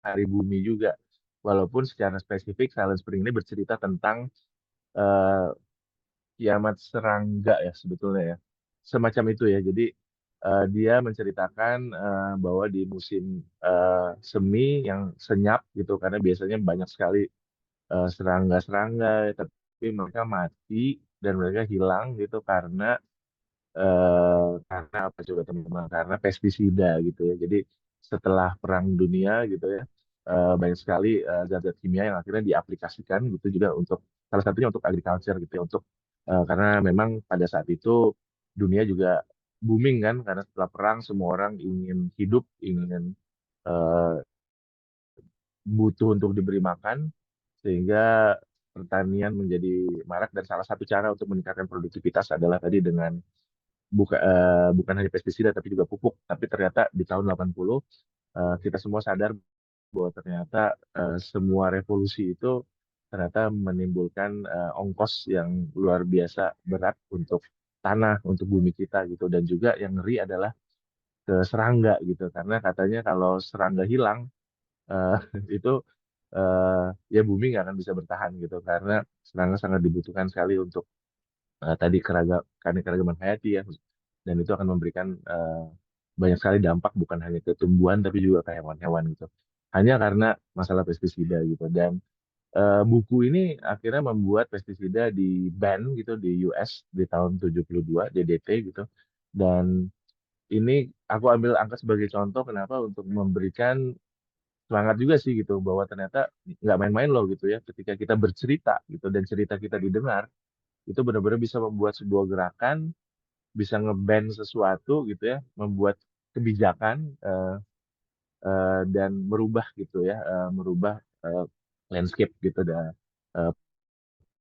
Hari Bumi juga. Walaupun secara spesifik Silent Spring ini bercerita tentang eh, kiamat serangga ya sebetulnya ya. Semacam itu ya. Jadi dia menceritakan bahwa di musim semi yang senyap gitu karena biasanya banyak sekali serangga-serangga tapi mereka mati dan mereka hilang gitu karena apa coba teman-teman karena pestisida gitu ya. Jadi setelah Perang Dunia gitu ya banyak sekali zat-zat kimia yang akhirnya diaplikasikan gitu juga untuk salah satunya untuk agriculture gitu ya untuk karena memang pada saat itu dunia juga booming kan karena setelah perang semua orang ingin hidup ingin eh, butuh untuk diberi makan sehingga pertanian menjadi marak dan salah satu cara untuk meningkatkan produktivitas adalah tadi dengan bukan hanya pestisida tapi juga pupuk. Tapi ternyata di tahun 80 kita semua sadar bahwa ternyata semua revolusi itu ternyata menimbulkan ongkos yang luar biasa berat untuk tanah, untuk bumi kita gitu. Dan juga yang ngeri adalah ke serangga gitu. Karena katanya kalau serangga hilang eh, itu eh, ya bumi nggak akan bisa bertahan gitu. Karena serangga sangat dibutuhkan sekali untuk tadi keanekaragaman hayati ya dan itu akan memberikan banyak sekali dampak bukan hanya ke tumbuhan tapi juga ke hewan-hewan gitu hanya karena masalah pestisida gitu dan buku ini akhirnya membuat pestisida di ban gitu di US di tahun 72 DDT gitu dan ini aku ambil angka sebagai contoh kenapa untuk memberikan semangat juga sih gitu bahwa ternyata nggak main-main loh gitu ya ketika kita bercerita gitu dan cerita kita didengar itu benar-benar bisa membuat sebuah gerakan, bisa nge-ban sesuatu gitu ya, membuat kebijakan dan merubah gitu ya, merubah eh, landscape gitu dan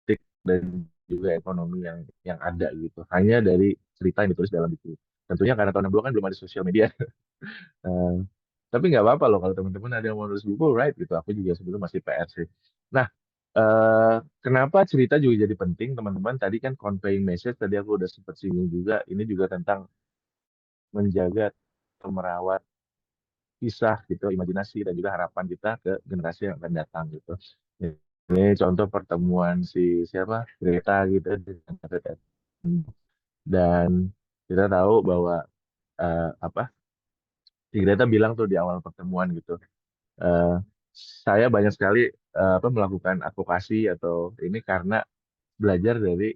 politik dan juga ekonomi yang ada gitu. Hanya dari cerita yang ditulis dalam buku. Tentunya karena tahun 60 kan belum ada sosial media. Eh, tapi nggak apa-apa loh kalau teman-teman ada yang mau nulis buku, right gitu. Aku juga sebelum masih PR sih. Nah, eh, kenapa cerita juga jadi penting, teman-teman? Tadi kan conveying message, tadi aku udah sempat singgung juga. Ini juga tentang menjaga atau merawat kisah gitu, imajinasi dan juga harapan kita ke generasi yang akan datang gitu. Ini contoh pertemuan si siapa Greta gitu dengan Greta. Dan kita tahu bahwa apa si Greta bilang tuh di awal pertemuan gitu. eh, saya banyak sekali apa melakukan advokasi atau ini karena belajar dari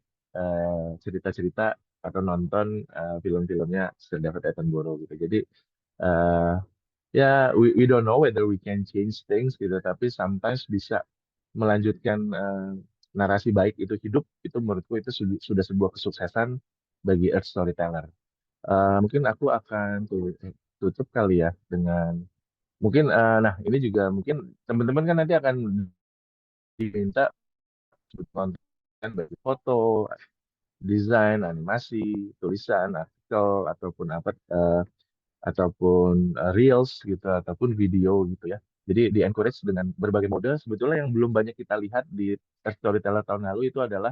cerita-cerita atau nonton film-filmnya Sir David Attenborough gitu. Jadi Eh, ya, we don't know whether we can change things gitu, tapi sometimes bisa melanjutkan narasi baik itu hidup, itu menurutku itu sudah sebuah kesuksesan bagi Earth Storyteller. Mungkin aku akan tutup kali ya dengan mungkin, nah ini juga mungkin teman-teman kan nanti akan diminta konten bagi foto, desain, animasi, tulisan, artikel ataupun apa, reels gitu ataupun video gitu ya. Jadi di encourage dengan berbagai mode. Sebetulnya yang belum banyak kita lihat di Storyteller tahun lalu itu adalah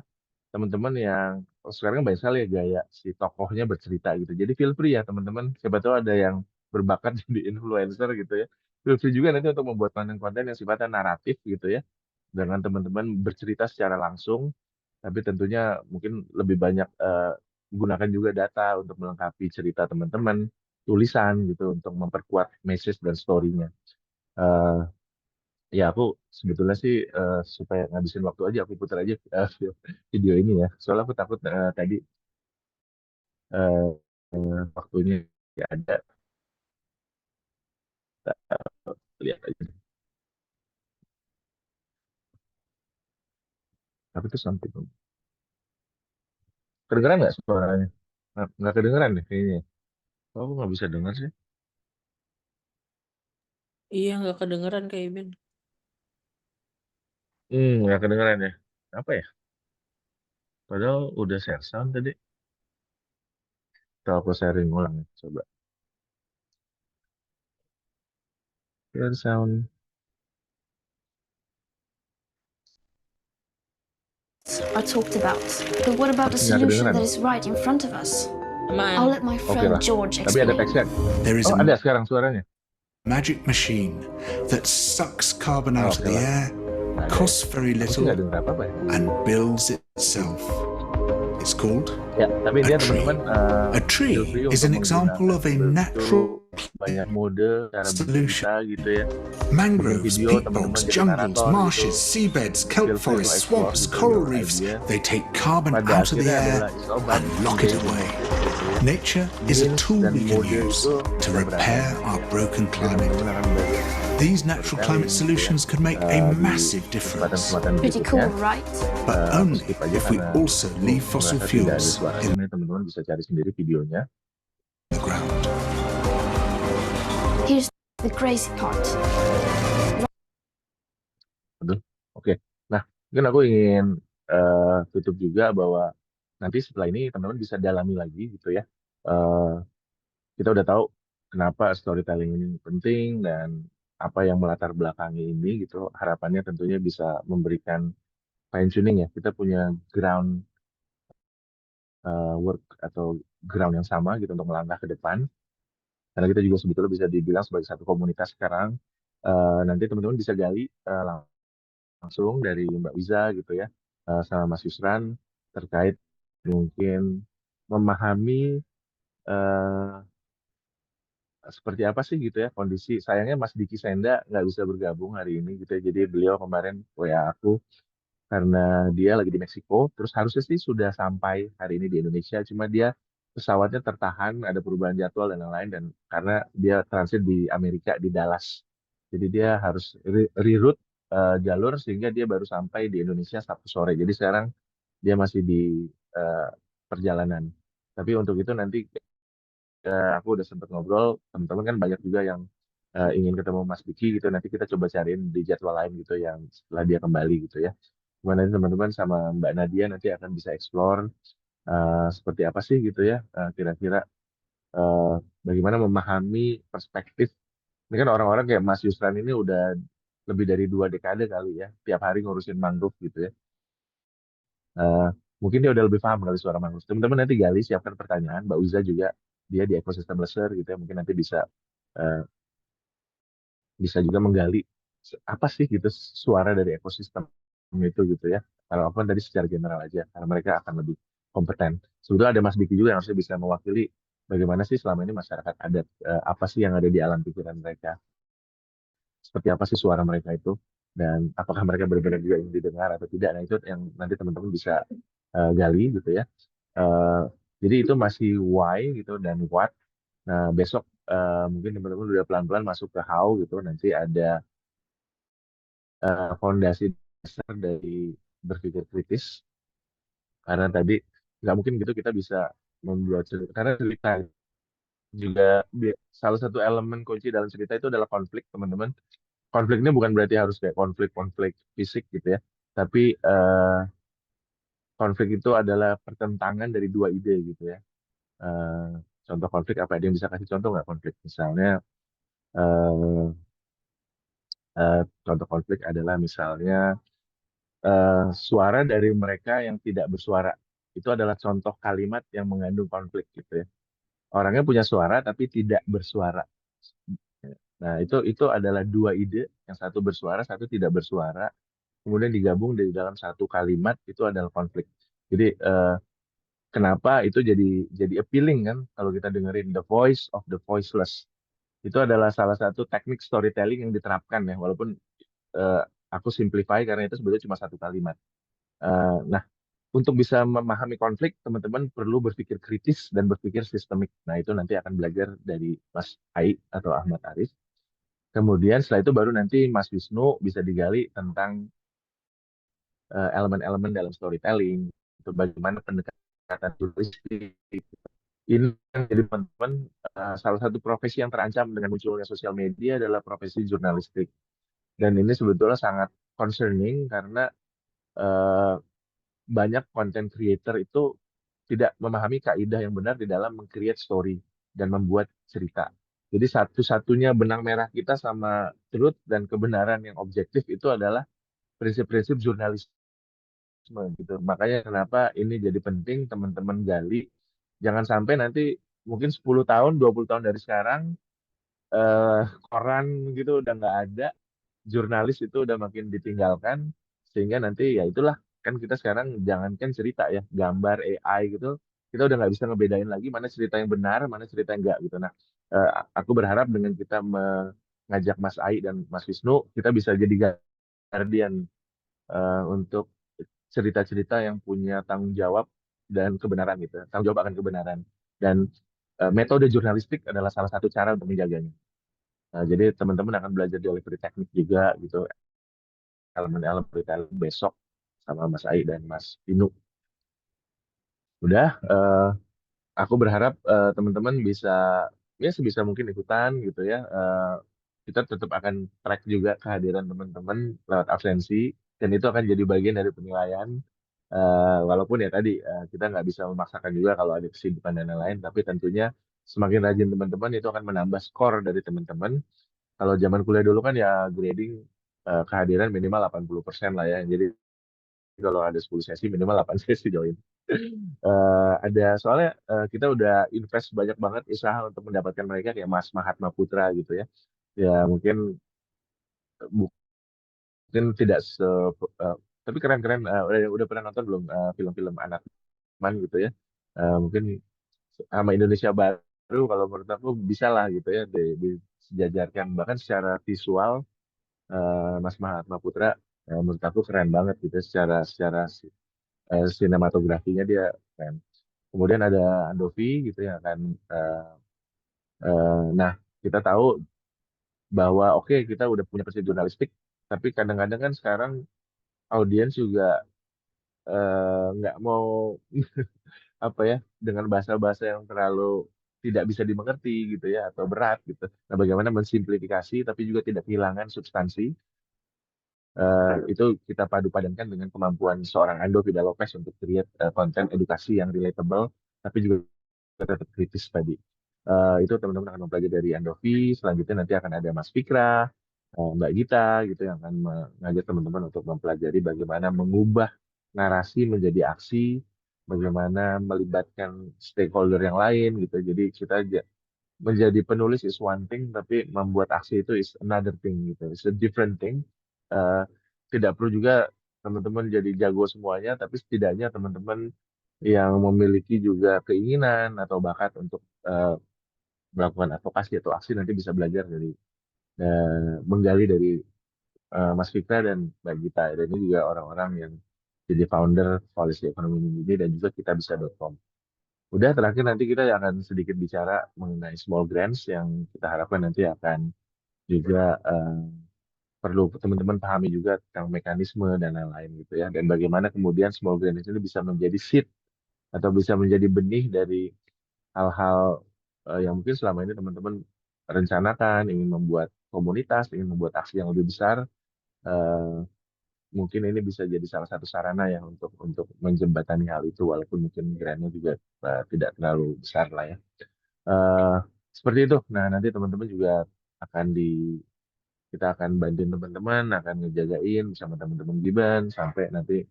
teman-teman yang sekarang kan banyak sekali ya gaya si tokohnya bercerita gitu. Jadi feel free ya teman-teman. Siapa tahu ada yang berbakat jadi influencer gitu ya. Feel free juga nanti untuk membuat konten-konten yang sifatnya naratif gitu ya. Dengan teman-teman bercerita secara langsung. Tapi tentunya mungkin lebih banyak gunakan juga data untuk melengkapi cerita teman-teman, tulisan gitu untuk memperkuat message dan story-nya. Eh, Ya aku sebetulnya sih supaya ngabisin waktu aja aku putar aja video ini ya. Soalnya aku takut tadi eh, waktunya ya ada. Lihat aja. Tapi itu sampai kedengeran nggak suaranya? Nggak kedengeran deh kayaknya. Oh, aku nggak bisa dengar sih. Iya, nggak kedengeran kayak Iben. Nggak kedengeran ya. Apa ya? Padahal udah share sound tadi. Kalau aku sharing ulang ya. Coba. Share sound. Are talked about. But what about the Masih nggak solution kedengeran that ya? is right in front of us? Aman. I'll let my Oke friend lah. George Tapi ada explain. teksnya. There is Oh, a ada sekarang suaranya. magic machine that sucks carbon Oh, out of oke the lah. air, Nggak ada ya. costs very Aku sih little, nggak dengar apa-apa ya. and builds itself. It's called Ya, tapi a dia tree. teman-teman A tree feel free is untuk an example menggunakan of a begitu natural banyak mode cara solution. bercerita gitu ya. Bikin Mangroves, video peat teman-teman bogs, jadi jungles, narator gitu. marshes, seabeds, kelp Feel free to forests, explore swamps, gitu coral your reefs, idea. they take carbon Pada out of the akhirnya air adalah it's all about and lock it engaging away. with it gitu ya. Nature is a Means tool dan we can mode use itu to bisa repair beragam. our broken Jadi climate. teman-teman akan belajar These natural climate storytelling gitu ya. solutions could make a Di massive difference, kesempatan-kesempatan Pretty berikutnya. cool, right? but Aku only skip aja if we karena also aku leave fossil merasa tidak ada fuels suaranya. in Ini teman-teman bisa cari sendiri videonya. the ground. Here's the crazy part. Aduh, oke. Nah, mungkin aku ingin tutup juga bahwa nanti setelah ini teman-teman bisa dalami lagi gitu ya. Eh, kita udah tahu kenapa storytelling ini penting dan apa yang melatar belakangi ini gitu. Harapannya tentunya bisa memberikan fine tuning ya. Kita punya ground work atau ground yang sama gitu untuk melangkah ke depan. Karena kita juga sebetulnya bisa dibilang sebagai satu komunitas sekarang. Nanti teman-teman bisa gali langsung dari Mbak Wiza gitu ya, sama Mas Yusran terkait mungkin memahami eh, seperti apa sih gitu ya kondisi. Sayangnya Mas Diki Senda nggak bisa bergabung hari ini gitu ya. Jadi beliau kemarin WA aku karena dia lagi di Meksiko, terus harusnya sih sudah sampai hari ini di Indonesia, cuma dia pesawatnya tertahan, ada perubahan jadwal dan lain-lain, dan karena dia transit di Amerika di Dallas, jadi dia harus reroute jalur sehingga dia baru sampai di Indonesia Sabtu sore. Jadi sekarang dia masih di eh, perjalanan. Tapi untuk itu nanti aku udah sempat ngobrol, teman-teman kan banyak juga yang ingin ketemu Mas Diki gitu. Nanti kita coba cariin di jadwal lain gitu yang setelah dia kembali gitu ya. Gimana nanti teman-teman sama Mbak Nadia nanti akan bisa explore seperti apa sih gitu ya kira-kira eh, bagaimana memahami perspektif. Ini kan orang-orang kayak Mas Yusran ini udah lebih dari 2 dekade kali ya, tiap hari ngurusin mangrove gitu ya. Eh, Mungkin dia udah lebih paham kali suara mangrove. Teman-teman nanti gali, siapkan pertanyaan. Mbak Wiza juga dia di ekosistem Lesser gitu ya, mungkin nanti eh, bisa juga menggali apa sih gitu suara dari ekosistem itu gitu ya. Kalau aku kan tadi secara general aja, karena mereka akan lebih kompeten. Sebetulnya ada Mas Diki juga yang harusnya bisa mewakili bagaimana sih selama ini masyarakat adat, apa sih yang ada di alam pikiran mereka, seperti apa sih suara mereka itu, dan apakah mereka benar-benar juga ingin didengar atau tidak. Nah itu yang nanti teman-teman bisa gali gitu ya. Eh, jadi itu masih why gitu dan what. Nah besok mungkin teman-teman udah pelan-pelan masuk ke how gitu, nanti ada fondasi dasar dari berpikir kritis. Karena tadi nggak mungkin gitu kita bisa membuat cerita, karena cerita juga salah satu elemen kunci dalam cerita itu adalah konflik, teman-teman. Konflik ini bukan berarti harus kayak konflik fisik gitu ya, tapi konflik itu adalah pertentangan dari dua ide gitu ya. Eh, Contoh konflik apa? Ada yang bisa kasih contoh nggak konflik? Misalnya eh, contoh konflik adalah misalnya suara dari mereka yang tidak bersuara. Itu adalah contoh kalimat yang mengandung konflik gitu ya. Orangnya punya suara tapi tidak bersuara. Nah, itu adalah dua ide, yang satu bersuara, satu tidak bersuara, kemudian digabung di dalam satu kalimat, itu adalah konflik. Jadi kenapa itu jadi appealing kan kalau kita dengerin The Voice of the Voiceless. Itu adalah salah satu teknik storytelling yang diterapkan ya, walaupun eh, aku simplify karena itu sebetulnya cuma satu kalimat. Nah, untuk bisa memahami konflik, teman-teman perlu berpikir kritis dan berpikir sistemik. Nah, itu nanti akan belajar dari Mas Ai atau Ahmad Arif. Kemudian setelah itu baru nanti Mas Wisnu bisa digali tentang elemen-elemen dalam storytelling, itu bagaimana pendekatan jurnalistik. Ini yang jadi teman-teman, salah satu profesi yang terancam dengan munculnya sosial media adalah profesi jurnalistik. Dan ini sebetulnya sangat concerning karena eh, banyak content creator itu tidak memahami kaidah yang benar di dalam meng-create story dan membuat cerita. Jadi satu-satunya benang merah kita sama truth dan kebenaran yang objektif itu adalah prinsip-prinsip jurnalisme gitu. Makanya kenapa ini jadi penting teman-teman gali. Jangan sampai nanti mungkin 10 tahun, 20 tahun dari sekarang koran gitu udah nggak ada, jurnalis itu udah makin ditinggalkan, sehingga nanti ya itulah, kan kita sekarang jangankan cerita ya, gambar AI gitu, kita udah nggak bisa ngebedain lagi mana cerita yang benar, mana cerita yang enggak gitu. Nah, aku berharap dengan kita mengajak Mas Ai dan Mas Wisnu, kita bisa jadi guardian untuk cerita-cerita yang punya tanggung jawab dan kebenaran gitu, tanggung jawab akan kebenaran. Dan metode jurnalistik adalah salah satu cara untuk menjaganya. Jadi teman-teman akan belajar di teknik juga gitu, elemen-elemen storytelling besok sama Mas Ai dan Mas Inu. Udah, aku berharap teman-teman bisa ya sebisa mungkin ikutan gitu ya. Kita tetap akan track juga kehadiran teman-teman lewat absensi, dan itu akan jadi bagian dari penilaian. Walaupun ya tadi kita nggak bisa memaksakan juga kalau ada kesibukan dan lain-lain, tapi tentunya semakin rajin teman-teman itu akan menambah skor dari teman-teman. Kalau zaman kuliah dulu kan ya grading kehadiran minimal 80% lah ya. Jadi kalau ada 10 sesi minimal 8 sesi join. Ada soalnya kita udah invest banyak banget usaha untuk mendapatkan mereka kayak Mas Mahatma Putra gitu ya. Ya mungkin mungkin tidak eh, tapi keren-keren. Udah pernah nonton belum film-film anak man gitu ya. Mungkin sama Indonesia Baru kalau menurut aku bisa lah gitu ya disejajarkan, bahkan secara visual Mas Mahatma Putra menurut aku keren banget gitu secara secara sinematografinya dia keren. Kemudian ada Andovi gitu ya kan. Nah, kita tahu bahwa oke kita udah punya prinsip jurnalistik, tapi kadang-kadang kan sekarang audiens juga nggak mau apa ya, dengan bahasa-bahasa yang terlalu tidak bisa dimengerti gitu ya atau berat gitu. Nah, bagaimana mensimplifikasi tapi juga tidak kehilangan substansi, itu kita padu padankan dengan kemampuan seorang Ando Vida Lopez untuk create konten edukasi yang relatable tapi juga tetap kritis tadi. Itu teman-teman akan mempelajari dari Andovi. Selanjutnya nanti akan ada Mas Fikra, Mbak Gita gitu yang akan mengajak teman-teman untuk mempelajari bagaimana mengubah narasi menjadi aksi, bagaimana melibatkan stakeholder yang lain gitu. Jadi kita menjadi penulis is one thing, tapi membuat aksi itu is another thing gitu. It's a different thing. Eh, Tidak perlu juga teman-teman jadi jago semuanya, tapi setidaknya teman-teman yang memiliki juga keinginan atau bakat untuk melakukan advokasi atau aksi nanti bisa belajar dari menggali dari Mas Fikra dan Mbak Gita. Dan ini juga orang-orang yang jadi founder Koalisi Ekonomi Mini dan juga kitabisa.com. Udah terakhir nanti kita akan sedikit bicara mengenai small grants yang kita harapkan nanti akan juga perlu teman-teman pahami juga tentang mekanisme dan lain-lain gitu ya. Dan bagaimana kemudian small grants ini bisa menjadi seed atau bisa menjadi benih dari hal-hal yang mungkin selama ini teman-teman rencanakan, ingin membuat komunitas, ingin membuat aksi yang lebih besar. eh, Mungkin ini bisa jadi salah satu sarana ya untuk menjembatani hal itu, walaupun mungkin grantnya juga tidak terlalu besar lah ya. Eh, Seperti itu. Nah, nanti teman-teman juga akan kita akan bantuin teman-teman, akan ngejagain bersama teman-teman Giban sampai nanti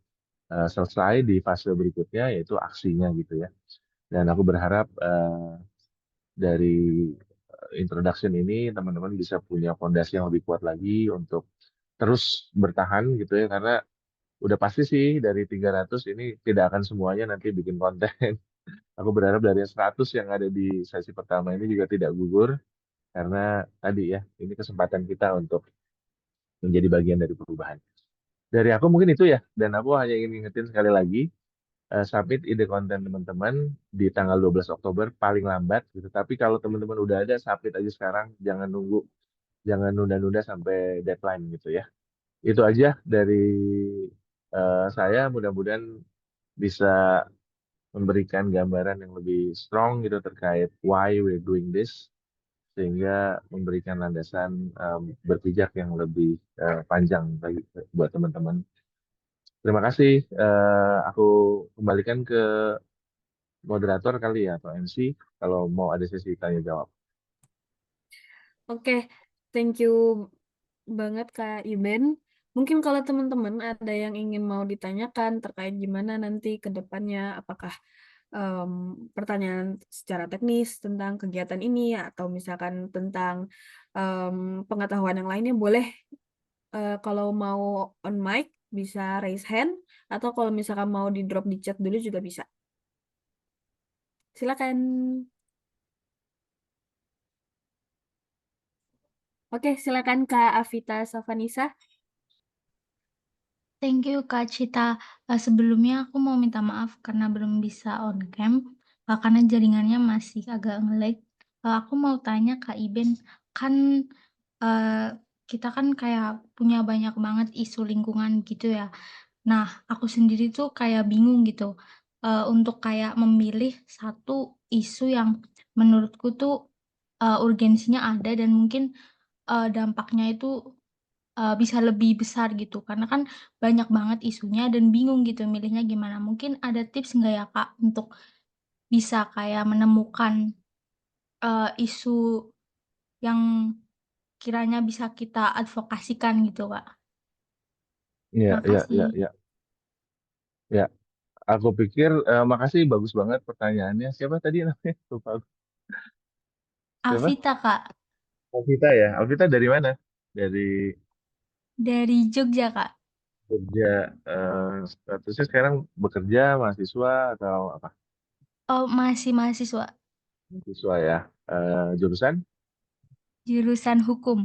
selesai di fase berikutnya yaitu aksinya gitu ya. Dan aku berharap dari introduction ini teman-teman bisa punya fondasi yang lebih kuat lagi untuk terus bertahan gitu ya, karena udah pasti sih dari 300 ini tidak akan semuanya nanti bikin konten. Aku berharap dari 100 yang ada di sesi pertama ini juga tidak gugur, karena tadi ya, ini kesempatan kita untuk menjadi bagian dari perubahan. Dari aku mungkin itu ya, dan aku hanya ingin ingetin sekali lagi, submit ide konten teman-teman di tanggal 12 Oktober paling lambat gitu. Tapi kalau teman-teman udah ada, submit aja sekarang, jangan nunggu, jangan nunda-nunda sampai deadline gitu ya. Itu aja dari saya, mudah-mudahan bisa memberikan gambaran yang lebih strong gitu terkait why we're doing this, sehingga memberikan landasan berpijak yang lebih panjang bagi buat teman-teman. Terima kasih. Aku kembalikan ke moderator kali ya atau MC kalau mau ada sesi tanya jawab. Oke, thank you banget Kak Iben. Mungkin kalau teman-teman ada yang ingin mau ditanyakan terkait gimana nanti ke depannya, apakah pertanyaan secara teknis tentang kegiatan ini atau misalkan tentang pengetahuan yang lainnya, boleh kalau mau on mic bisa raise hand, atau kalau misalkan mau di drop di chat dulu juga bisa. Silakan. Oke, silakan Kak Avita Savanisa. Thank you Kak Cita. Sebelumnya aku mau minta maaf karena belum bisa on cam, karena jaringannya masih agak nge-lag. Aku mau tanya Kak Iben, kan eee, kita kan kayak punya banyak banget isu lingkungan gitu ya. Nah, aku sendiri tuh kayak bingung gitu, untuk kayak memilih satu isu yang menurutku tuh, urgensinya ada dan mungkin, dampaknya itu bisa lebih besar gitu, karena kan banyak banget isunya dan bingung gitu milihnya gimana. Mungkin ada tips nggak ya, Kak, untuk bisa kayak menemukan, isu yang kiranya bisa kita advokasikan gitu, Kak? Iya, iya, iya, Makasih. iya. Ya, aku pikir makasih, bagus banget pertanyaannya. Siapa tadi namanya? Lupa aku. Siapa? Alvita, Kak, Alvita ya. Alvita dari mana? Dari dari Jogja, Kak. kerja. Statusnya sekarang bekerja, mahasiswa atau apa? Oh, masih mahasiswa, Mahasiswa ya. Jurusan? jurusan hukum.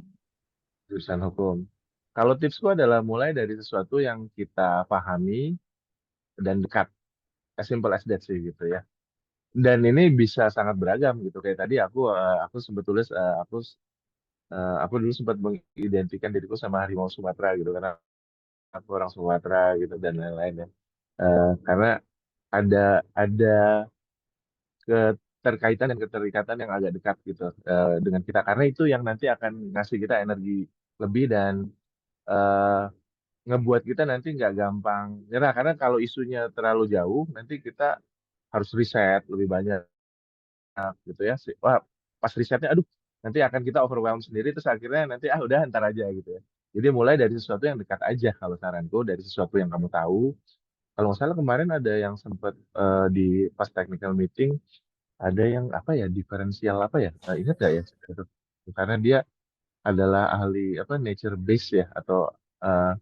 Jurusan hukum. Kalau tipsku adalah mulai dari sesuatu yang kita pahami dan dekat. As simple as that sih gitu ya. Dan ini bisa sangat beragam gitu. Kayak tadi aku sempat tulis aku dulu sempat mengidentikan diriku sama harimau Sumatera gitu karena aku orang Sumatera gitu dan lain-lain ya. Karena ada keterkaitan dan keterikatan yang agak dekat gitu dengan kita, karena itu yang nanti akan ngasih kita energi lebih dan eh, ngebuat kita nanti nggak gampang nyerah, karena kalau isunya terlalu jauh nanti kita harus riset lebih banyak gitu ya. Wah, pas risetnya aduh nanti akan kita overwhelm sendiri, terus akhirnya nanti udah ntar aja gitu ya. Jadi mulai dari sesuatu yang dekat aja, kalau saranku dari sesuatu yang kamu tahu. Kalau nggak salah kemarin ada yang sempat di pas technical meeting ada yang apa ya, diferensial apa ya, ingat nggak ya itu? Karena dia adalah ahli apa, nature base ya atau eh,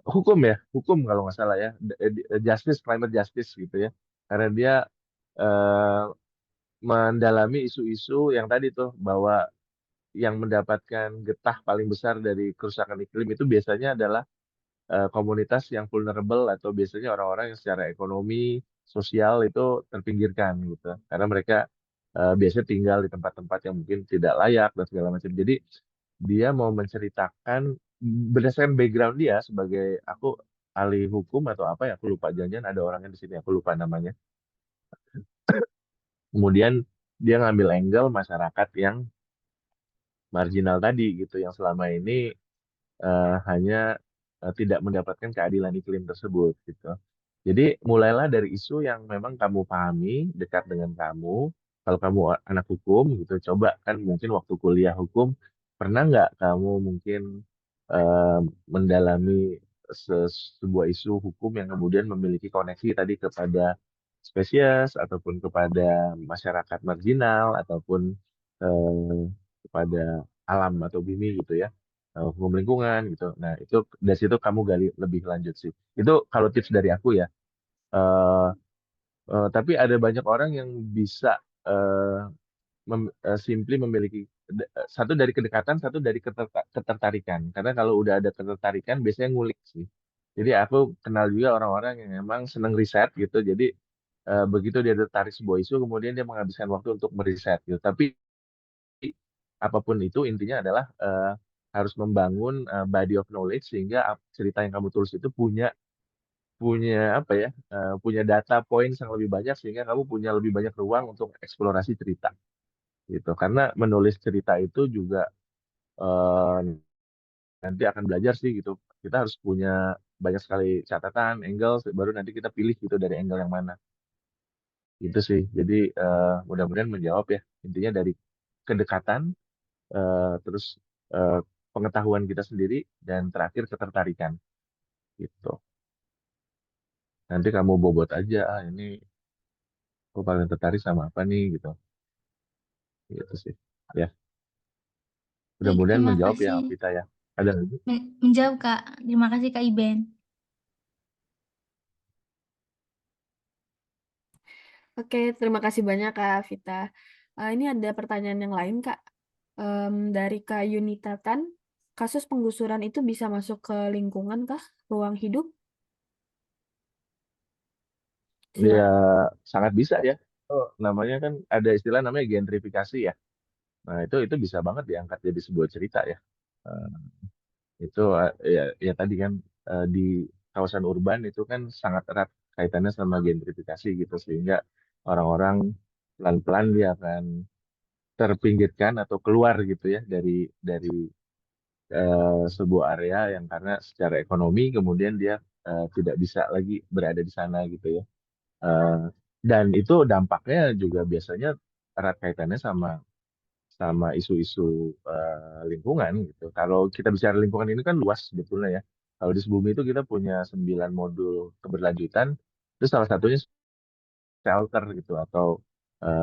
hukum ya, hukum kalau nggak salah ya, justice, climate justice gitu ya, karena dia eh, mendalami isu-isu yang tadi tuh, bahwa yang mendapatkan getah paling besar dari kerusakan iklim itu biasanya adalah komunitas yang vulnerable, atau biasanya orang-orang yang secara ekonomi sosial itu terpinggirkan gitu. Karena mereka biasanya tinggal di tempat-tempat yang mungkin tidak layak dan segala macam. Jadi dia mau menceritakan berdasarkan background dia sebagai aku ahli hukum atau apa ya, aku lupa, jangan ada orangnya di sini, aku lupa namanya. Kemudian dia ngambil angle masyarakat yang marginal tadi gitu, yang selama ini hanya tidak mendapatkan keadilan iklim tersebut gitu. Jadi mulailah dari isu yang memang kamu pahami, dekat dengan kamu. Kalau kamu anak hukum gitu, coba kan mungkin waktu kuliah hukum, pernah nggak kamu mungkin eh, mendalami sebuah isu hukum yang kemudian memiliki koneksi tadi kepada spesies ataupun kepada masyarakat marginal ataupun kepada alam atau bumi gitu ya, hukum lingkungan gitu. Nah itu dari situ kamu gali lebih lanjut sih. Itu kalau tips dari aku ya. Eh, tapi ada banyak orang yang bisa simply memiliki satu dari kedekatan, satu dari ketertarikan. Karena kalau udah ada ketertarikan, biasanya ngulik sih. Jadi aku kenal juga orang-orang yang memang seneng riset gitu. Jadi begitu dia tertarik sebuah isu, kemudian dia menghabiskan waktu untuk meriset gitu. Tapi apapun itu intinya adalah harus membangun body of knowledge sehingga cerita yang kamu tulis itu punya punya apa ya, punya data points yang lebih banyak sehingga kamu punya lebih banyak ruang untuk eksplorasi cerita gitu. Karena menulis cerita itu juga eh, nanti akan belajar sih gitu. Kita harus punya banyak sekali catatan, angle, baru nanti kita pilih gitu dari angle yang mana. Gitu sih. Jadi mudah-mudahan menjawab ya. Intinya dari kedekatan, terus eh, pengetahuan kita sendiri, dan terakhir ketertarikan gitu. Nanti kamu bobot aja, ini aku paling tertarik sama apa nih gitu. Gitu sih. Ya, Baik, mudah-mudahan terima menjawab ya kasih. Alvita ya. Ada lagi? Menjawab, Kak. Terima kasih, Kak Iben. Oke, terima kasih banyak Kak Vita. Ini ada pertanyaan yang lain Kak. Dari Kak Yunita Tan, kasus penggusuran itu bisa masuk ke lingkungan kah? Ruang hidup? Ya, Silakan. sangat bisa ya. Oh, namanya kan ada istilah namanya gentrifikasi ya. Nah, itu bisa banget diangkat jadi sebuah cerita ya. Eh, itu ya tadi kan di kawasan urban itu kan sangat erat kaitannya sama gentrifikasi gitu, sehingga orang-orang pelan-pelan dia akan terpinggirkan atau keluar gitu ya dari sebuah area yang karena secara ekonomi kemudian dia tidak bisa lagi berada di sana gitu ya. Eh, dan itu dampaknya juga biasanya erat kaitannya sama sama isu-isu lingkungan gitu. Kalau kita bicara lingkungan ini kan luas sebetulnya ya. Kalau di Sebumi itu kita punya 9 modul keberlanjutan, itu salah satunya shelter gitu atau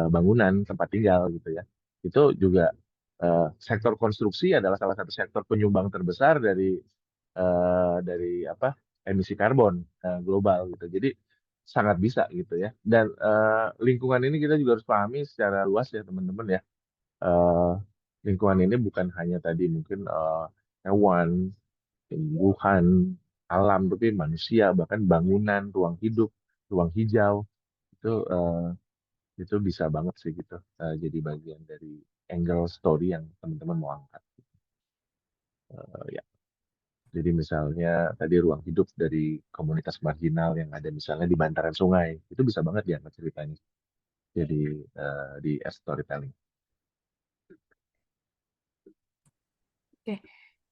bangunan tempat tinggal gitu ya. Itu juga sektor konstruksi adalah salah satu sektor penyumbang terbesar dari apa, emisi karbon global gitu. Jadi sangat bisa gitu ya. Dan lingkungan ini kita juga harus pahami secara luas ya teman-teman ya. Eh, Lingkungan ini bukan hanya tadi mungkin hewan, tumbuhan, alam, tapi manusia, bahkan bangunan, ruang hidup, ruang hijau itu itu bisa banget sih gitu jadi bagian dari angle story yang teman-teman mau angkat. Ya, jadi misalnya tadi ruang hidup dari komunitas marginal yang ada misalnya di bantaran sungai, itu bisa banget diangkat ceritanya. Jadi di storytelling. Oke,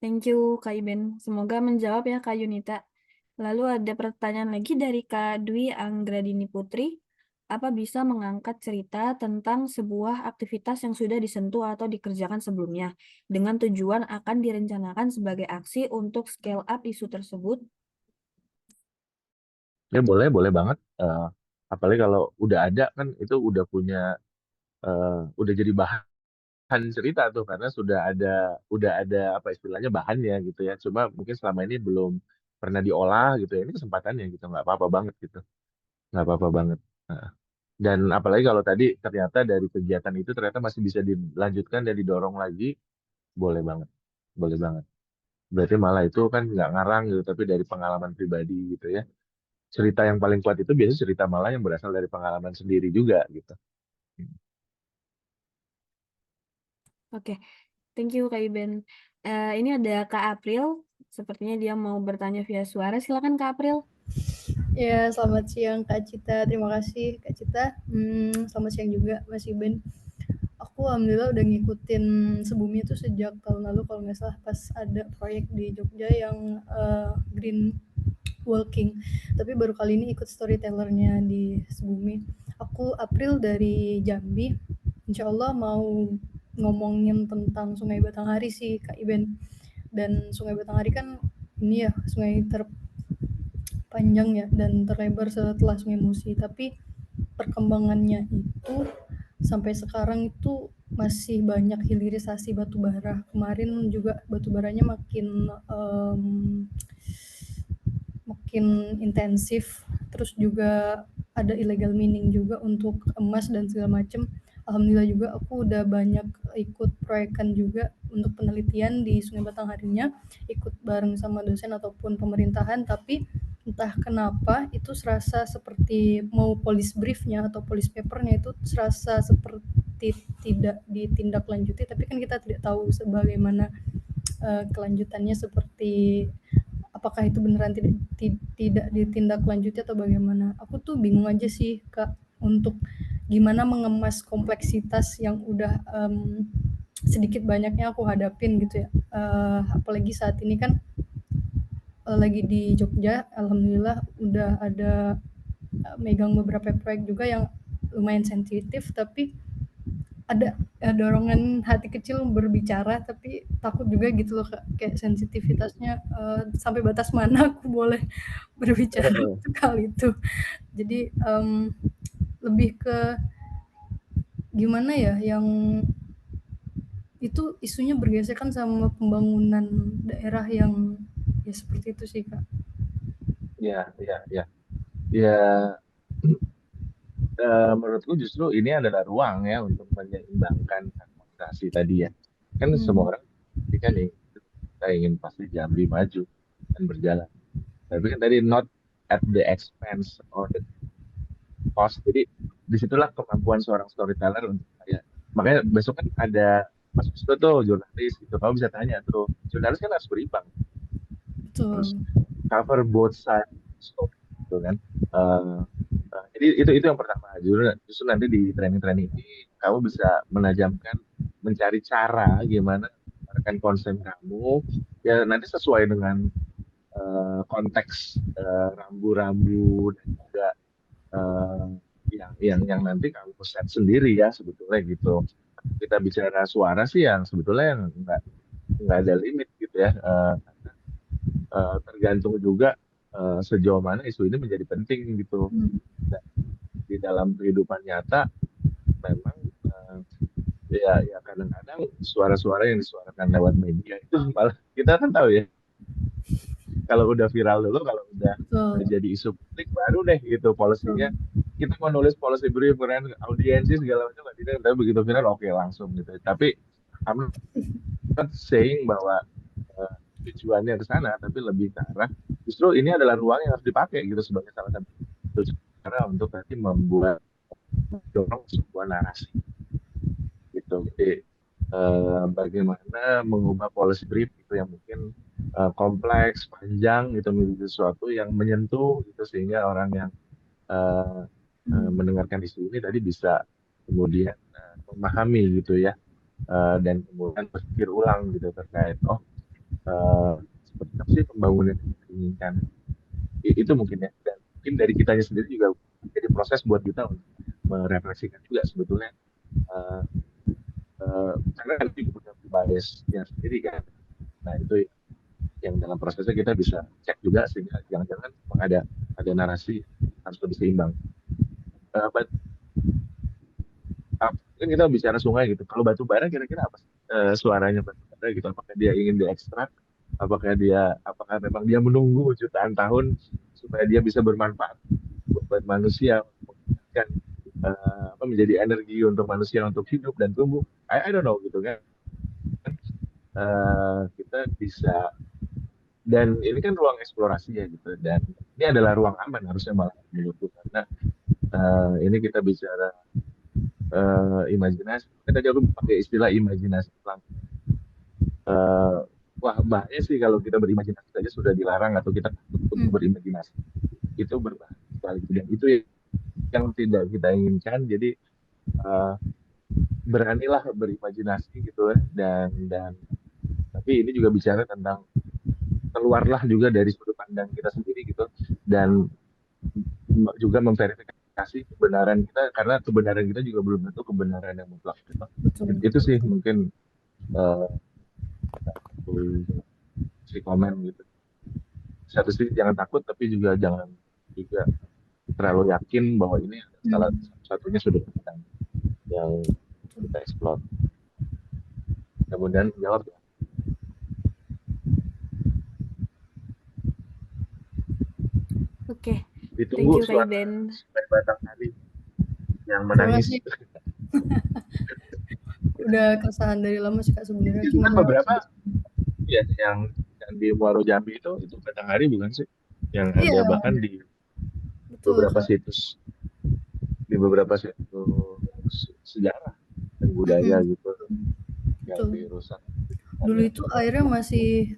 thank you Kak Iben. Semoga menjawab ya Kak Yunita. Lalu ada pertanyaan lagi dari Kak Dwi Anggradini Putri. Apa bisa mengangkat cerita tentang sebuah aktivitas yang sudah disentuh atau dikerjakan sebelumnya dengan tujuan akan direncanakan sebagai aksi untuk scale up isu tersebut? Ya boleh banget. Apalagi kalau udah ada kan itu udah jadi bahan cerita tuh karena udah ada apa istilahnya bahannya gitu ya. Cuma mungkin selama ini belum pernah diolah gitu ya. Ini kesempatannya gitu, nggak apa-apa banget gitu, nggak apa-apa banget. Nah, dan apalagi kalau tadi ternyata dari kegiatan itu ternyata masih bisa dilanjutkan dan didorong lagi, boleh banget, boleh banget. Berarti malah itu kan nggak ngarang gitu, tapi dari pengalaman pribadi gitu ya. cerita yang paling kuat itu biasanya cerita malah yang berasal dari pengalaman sendiri juga gitu. Oke, thank you Kak Iben. Ini ada Kak April, sepertinya dia mau bertanya via suara. Silakan Kak April. Ya, selamat siang Kak Cita. Terima kasih Kak Cita. Selamat siang juga Mas Iben. Aku alhamdulillah udah ngikutin Sebumi itu sejak tahun lalu kalau nggak salah pas ada proyek di Jogja yang green walking. Tapi baru kali ini ikut storytellernya di Sebumi. Aku April dari Jambi. Insya Allah mau ngomongin tentang Sungai Batanghari sih Kak Iben. Dan Sungai Batanghari kan ini ya sungai terpanjang ya dan terlebar setelah Sungai Musi. Tapi perkembangannya itu sampai sekarang itu masih banyak hilirisasi batu bara. Kemarin juga batu baranya makin intensif. Terus juga ada illegal mining juga untuk emas dan segala macam. Alhamdulillah juga aku udah banyak ikut proyekan juga untuk penelitian di Sungai Batangharinya, ikut bareng sama dosen ataupun pemerintahan, tapi entah kenapa itu serasa seperti mau police briefnya atau police papernya itu serasa seperti tidak ditindaklanjuti, tapi kan kita tidak tahu sebagaimana kelanjutannya seperti apakah itu beneran tidak ditindaklanjuti atau bagaimana. Aku tuh bingung aja sih Kak untuk gimana mengemas kompleksitas yang udah sedikit banyaknya aku hadapin gitu ya. Apalagi saat ini kan lagi di Jogja, alhamdulillah udah ada megang beberapa proyek juga yang lumayan sensitif, tapi ada dorongan hati kecil berbicara, tapi takut juga gitu loh Kak, kayak sensitivitasnya sampai batas mana aku boleh berbicara untuk hal itu. Jadi lebih ke gimana ya yang itu isunya bergesekan sama pembangunan daerah yang ya seperti itu sih Kak. Ya, menurutku justru ini adalah ruang ya untuk menyeimbangkan harmonisasi tadi ya. Kan semua orang kan kita ingin pasti Jambi maju dan berjalan. Tapi kan tadi not at the expense or the cost. Jadi disitulah kemampuan seorang storyteller untuk saya. Makanya besok kan ada Mas Wisnu tuh jurnalis gitu. Kamu bisa tanya tuh, jurnalis kan harus berimbang, harus Betul. cover both sides story gitu kan. Jadi itu yang pertama. Justru nanti di training-training ini kamu bisa menajamkan, mencari cara gimana menawarkan konsen kamu ya nanti sesuai dengan konteks rambu-rambu dan juga yang nanti kamu set sendiri ya sebetulnya gitu. Kita bicara suara sih yang sebetulnya yang nggak ada limit gitu ya. Tergantung juga sejauh mana isu ini menjadi penting gitu. Di dalam kehidupan nyata memang ya kadang-kadang suara-suara yang disuarakan lewat media itu malah kita kan tahu ya kalau udah viral dulu, kalau udah jadi isu publik baru deh gitu polisinya. Kita mau nulis policy brief keren audiensi segala macam tidak, tapi begitu viral oke langsung gitu. Tapi I'm not saying bahwa tujuannya ke sana, tapi lebih ke arah justru ini adalah ruang yang harus dipakai gitu sebagai salah satu cara untuk nanti membuat dorong sebuah narasi gitu. Jadi bagaimana mengubah policy brief itu yang mungkin kompleks, panjang gitu menjadi sesuatu yang menyentuh gitu sehingga orang yang mendengarkan isu ini tadi bisa kemudian memahami gitu ya dan kemudian berpikir ulang gitu terkait seperti apa sih pembangunan yang kita inginkan. Itu mungkin ya, dan mungkin dari kitanya sendiri juga jadi proses buat kita untuk merefleksikan juga sebetulnya karena kan juga punya biasnya sendiri kan. Nah itu yang dalam prosesnya kita bisa cek juga sehingga jangan-jangan ada narasi harus lebih seimbang. Kan kita bicara sungai gitu. Kalau batu bara kira-kira apa suaranya batu bara gitu? Apakah dia ingin diekstrak? Apakah memang dia menunggu jutaan tahun supaya dia bisa bermanfaat buat manusia, kan menjadi energi untuk manusia untuk hidup dan tumbuh? I don't know gitu kan. Kita bisa, dan ini kan ruang eksplorasi ya gitu, dan ini adalah ruang aman harusnya malah menurutku karena ini kita bicara imajinasi. Tadi aku pakai istilah imajinasi ulang. Wah bahaya sih kalau kita berimajinasi saja sudah dilarang atau kita takut untuk berimajinasi. Itu berbahaya sekali dan itu yang tidak kita inginkan. Jadi beranilah berimajinasi gitu ya dan tapi ini juga bicara tentang keluarlah juga dari sudut pandang kita sendiri gitu dan juga memverifikasi kebenaran kita karena kebenaran kita juga belum tentu kebenaran yang mutlak gitu. Betul. Itu sih mungkin aku kasih komen gitu. Satu sisi jangan takut tapi juga jangan juga terlalu yakin bahwa ini salah satunya sudut pandang yang kita explore. Kemudian jawab ya. Oke, thank Ditunggu you Kak suara Iben. Sungai Batang Hari yang Terima menangis. kasih. Udah keresahan dari lama sih Kak sebenarnya. Itu kan Cuman beberapa ya yang di Muaro Jambi itu Batanghari bukan sih? Yang ada iya, bahkan di betul beberapa Kak. situs sejarah dan budaya gitu yang Betul. dirusak. Dulu itu airnya masih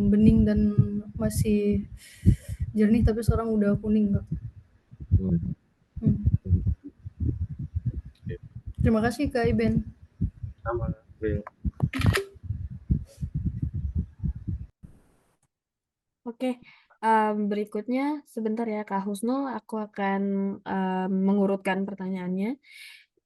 bening dan masih jernih tapi sekarang udah kuning Kak. Terima kasih Kak Iben. Sama. Oke, berikutnya sebentar ya Kak Husnul, aku akan mengurutkan pertanyaannya.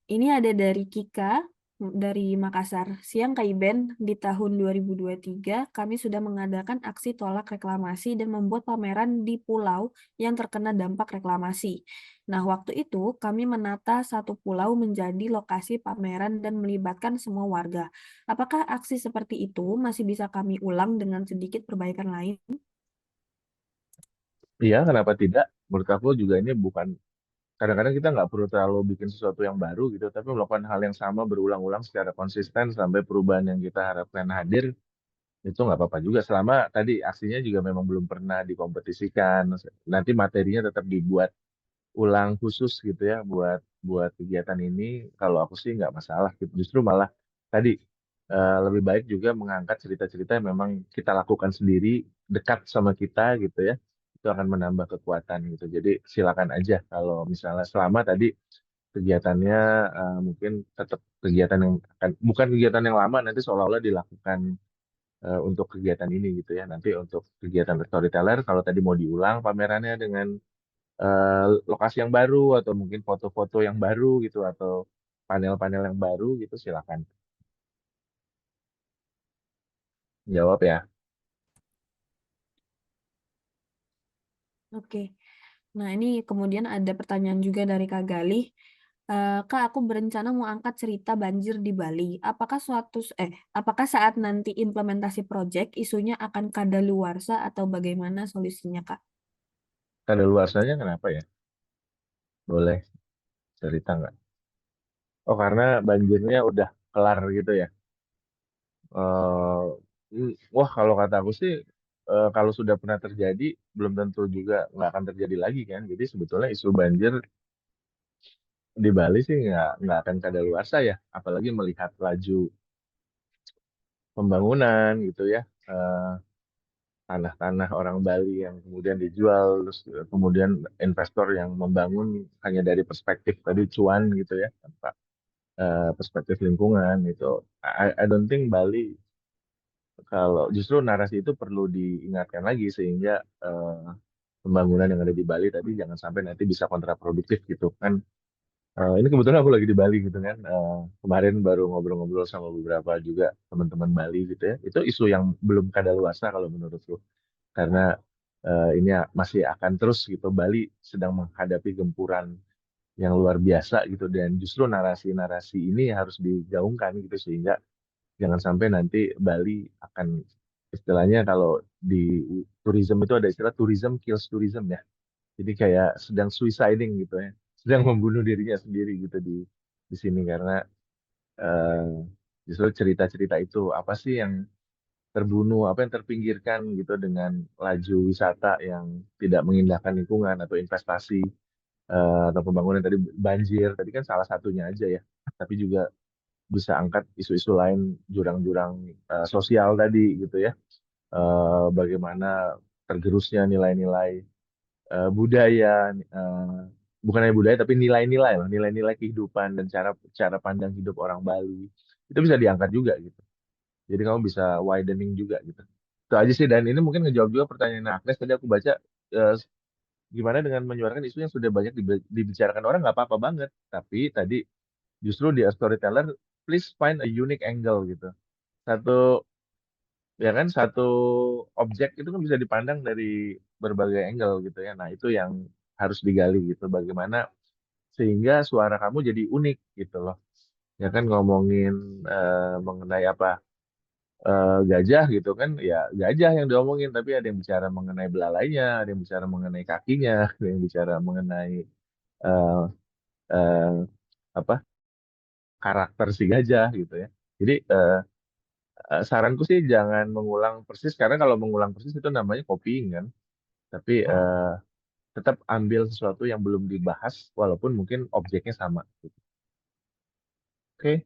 Ini ada dari Kika dari Makassar. Siang Kak Iben, di tahun 2023 kami sudah mengadakan aksi tolak reklamasi dan membuat pameran di pulau yang terkena dampak reklamasi. Nah, waktu itu kami menata satu pulau menjadi lokasi pameran dan melibatkan semua warga. Apakah aksi seperti itu masih bisa kami ulang dengan sedikit perbaikan lain? Iya, kenapa tidak? Menurut aku juga ini bukan kadang-kadang kita nggak perlu terlalu bikin sesuatu yang baru gitu, tapi melakukan hal yang sama berulang-ulang secara konsisten sampai perubahan yang kita harapkan hadir itu nggak apa-apa juga selama tadi aksinya juga memang belum pernah dikompetisikan. Nanti materinya tetap dibuat ulang khusus gitu ya buat buat kegiatan ini. Kalau aku sih nggak masalah gitu. Justru malah tadi lebih baik juga mengangkat cerita-cerita yang memang kita lakukan sendiri dekat sama kita gitu ya. Itu akan menambah kekuatan gitu. Jadi silakan aja kalau misalnya selama tadi kegiatannya mungkin tetap kegiatan yang akan bukan kegiatan yang lama nanti seolah-olah dilakukan untuk kegiatan ini gitu ya. Nanti untuk kegiatan storyteller kalau tadi mau diulang pamerannya dengan lokasi yang baru atau mungkin foto-foto yang baru gitu atau panel-panel yang baru gitu silakan jawab ya. Oke. Nah, ini kemudian ada pertanyaan juga dari Kak Galih. Kak, aku berencana mau angkat cerita banjir di Bali. Apakah saat nanti implementasi proyek isunya akan kadaluarsa atau bagaimana solusinya, Kak? Kadaluarsanya kenapa ya? Boleh cerita nggak? Oh karena banjirnya udah kelar gitu ya. Eh, wah kalau kata aku sih kalau sudah pernah terjadi belum tentu juga nggak akan terjadi lagi kan. Jadi sebetulnya isu banjir di Bali sih nggak akan kadaluarsa ya. Apalagi melihat laju pembangunan gitu ya. Tanah-tanah orang Bali yang kemudian dijual, terus kemudian investor yang membangun hanya dari perspektif tadi cuan gitu ya, tanpa perspektif lingkungan itu. I don't think Bali kalau justru narasi itu perlu diingatkan lagi sehingga pembangunan yang ada di Bali tadi jangan sampai nanti bisa kontraproduktif gitu kan. Ini kebetulan aku lagi di Bali gitu kan. Kemarin baru ngobrol-ngobrol sama beberapa juga teman-teman Bali gitu ya. Itu isu yang belum kadaluarsa kalau menurutku. Karena ini masih akan terus gitu. Bali sedang menghadapi gempuran yang luar biasa gitu dan justru narasi-narasi ini harus digaungkan gitu sehingga jangan sampai nanti Bali akan istilahnya kalau di tourism itu ada istilah tourism kills tourism ya. Jadi kayak sedang suiciding gitu ya, sedang membunuh dirinya sendiri gitu di sini karena eh, justru cerita-cerita itu apa sih yang terbunuh, apa yang terpinggirkan gitu dengan laju wisata yang tidak mengindahkan lingkungan atau investasi atau pembangunan tadi banjir tadi kan salah satunya aja ya. Tapi juga bisa angkat isu-isu lain jurang-jurang sosial tadi gitu ya. Bagaimana tergerusnya nilai-nilai budaya, bukan hanya budaya tapi nilai-nilai lah, nilai-nilai kehidupan dan cara cara pandang hidup orang Bali itu bisa diangkat juga gitu. Jadi kamu bisa widening juga gitu. Itu aja sih dan ini mungkin ngejawab juga pertanyaan Agnes tadi aku baca eh, gimana dengan menyuarakan isu yang sudah banyak dibicarakan orang nggak apa-apa banget. Tapi tadi justru di A Storyteller please find a unique angle gitu. Satu ya kan satu objek itu kan bisa dipandang dari berbagai angle gitu ya. Nah, itu yang harus digali gitu. Bagaimana sehingga suara kamu jadi unik gitu loh. Ya kan ngomongin mengenai apa gajah gitu kan ya gajah yang diomongin tapi ada yang bicara mengenai belalainya, ada yang bicara mengenai kakinya, ada yang bicara mengenai eh, eh, apa karakter si gajah gitu ya. Jadi saranku sih jangan mengulang persis karena kalau mengulang persis itu namanya copying kan. Tapi tetap ambil sesuatu yang belum dibahas walaupun mungkin objeknya sama. Gitu. Oke.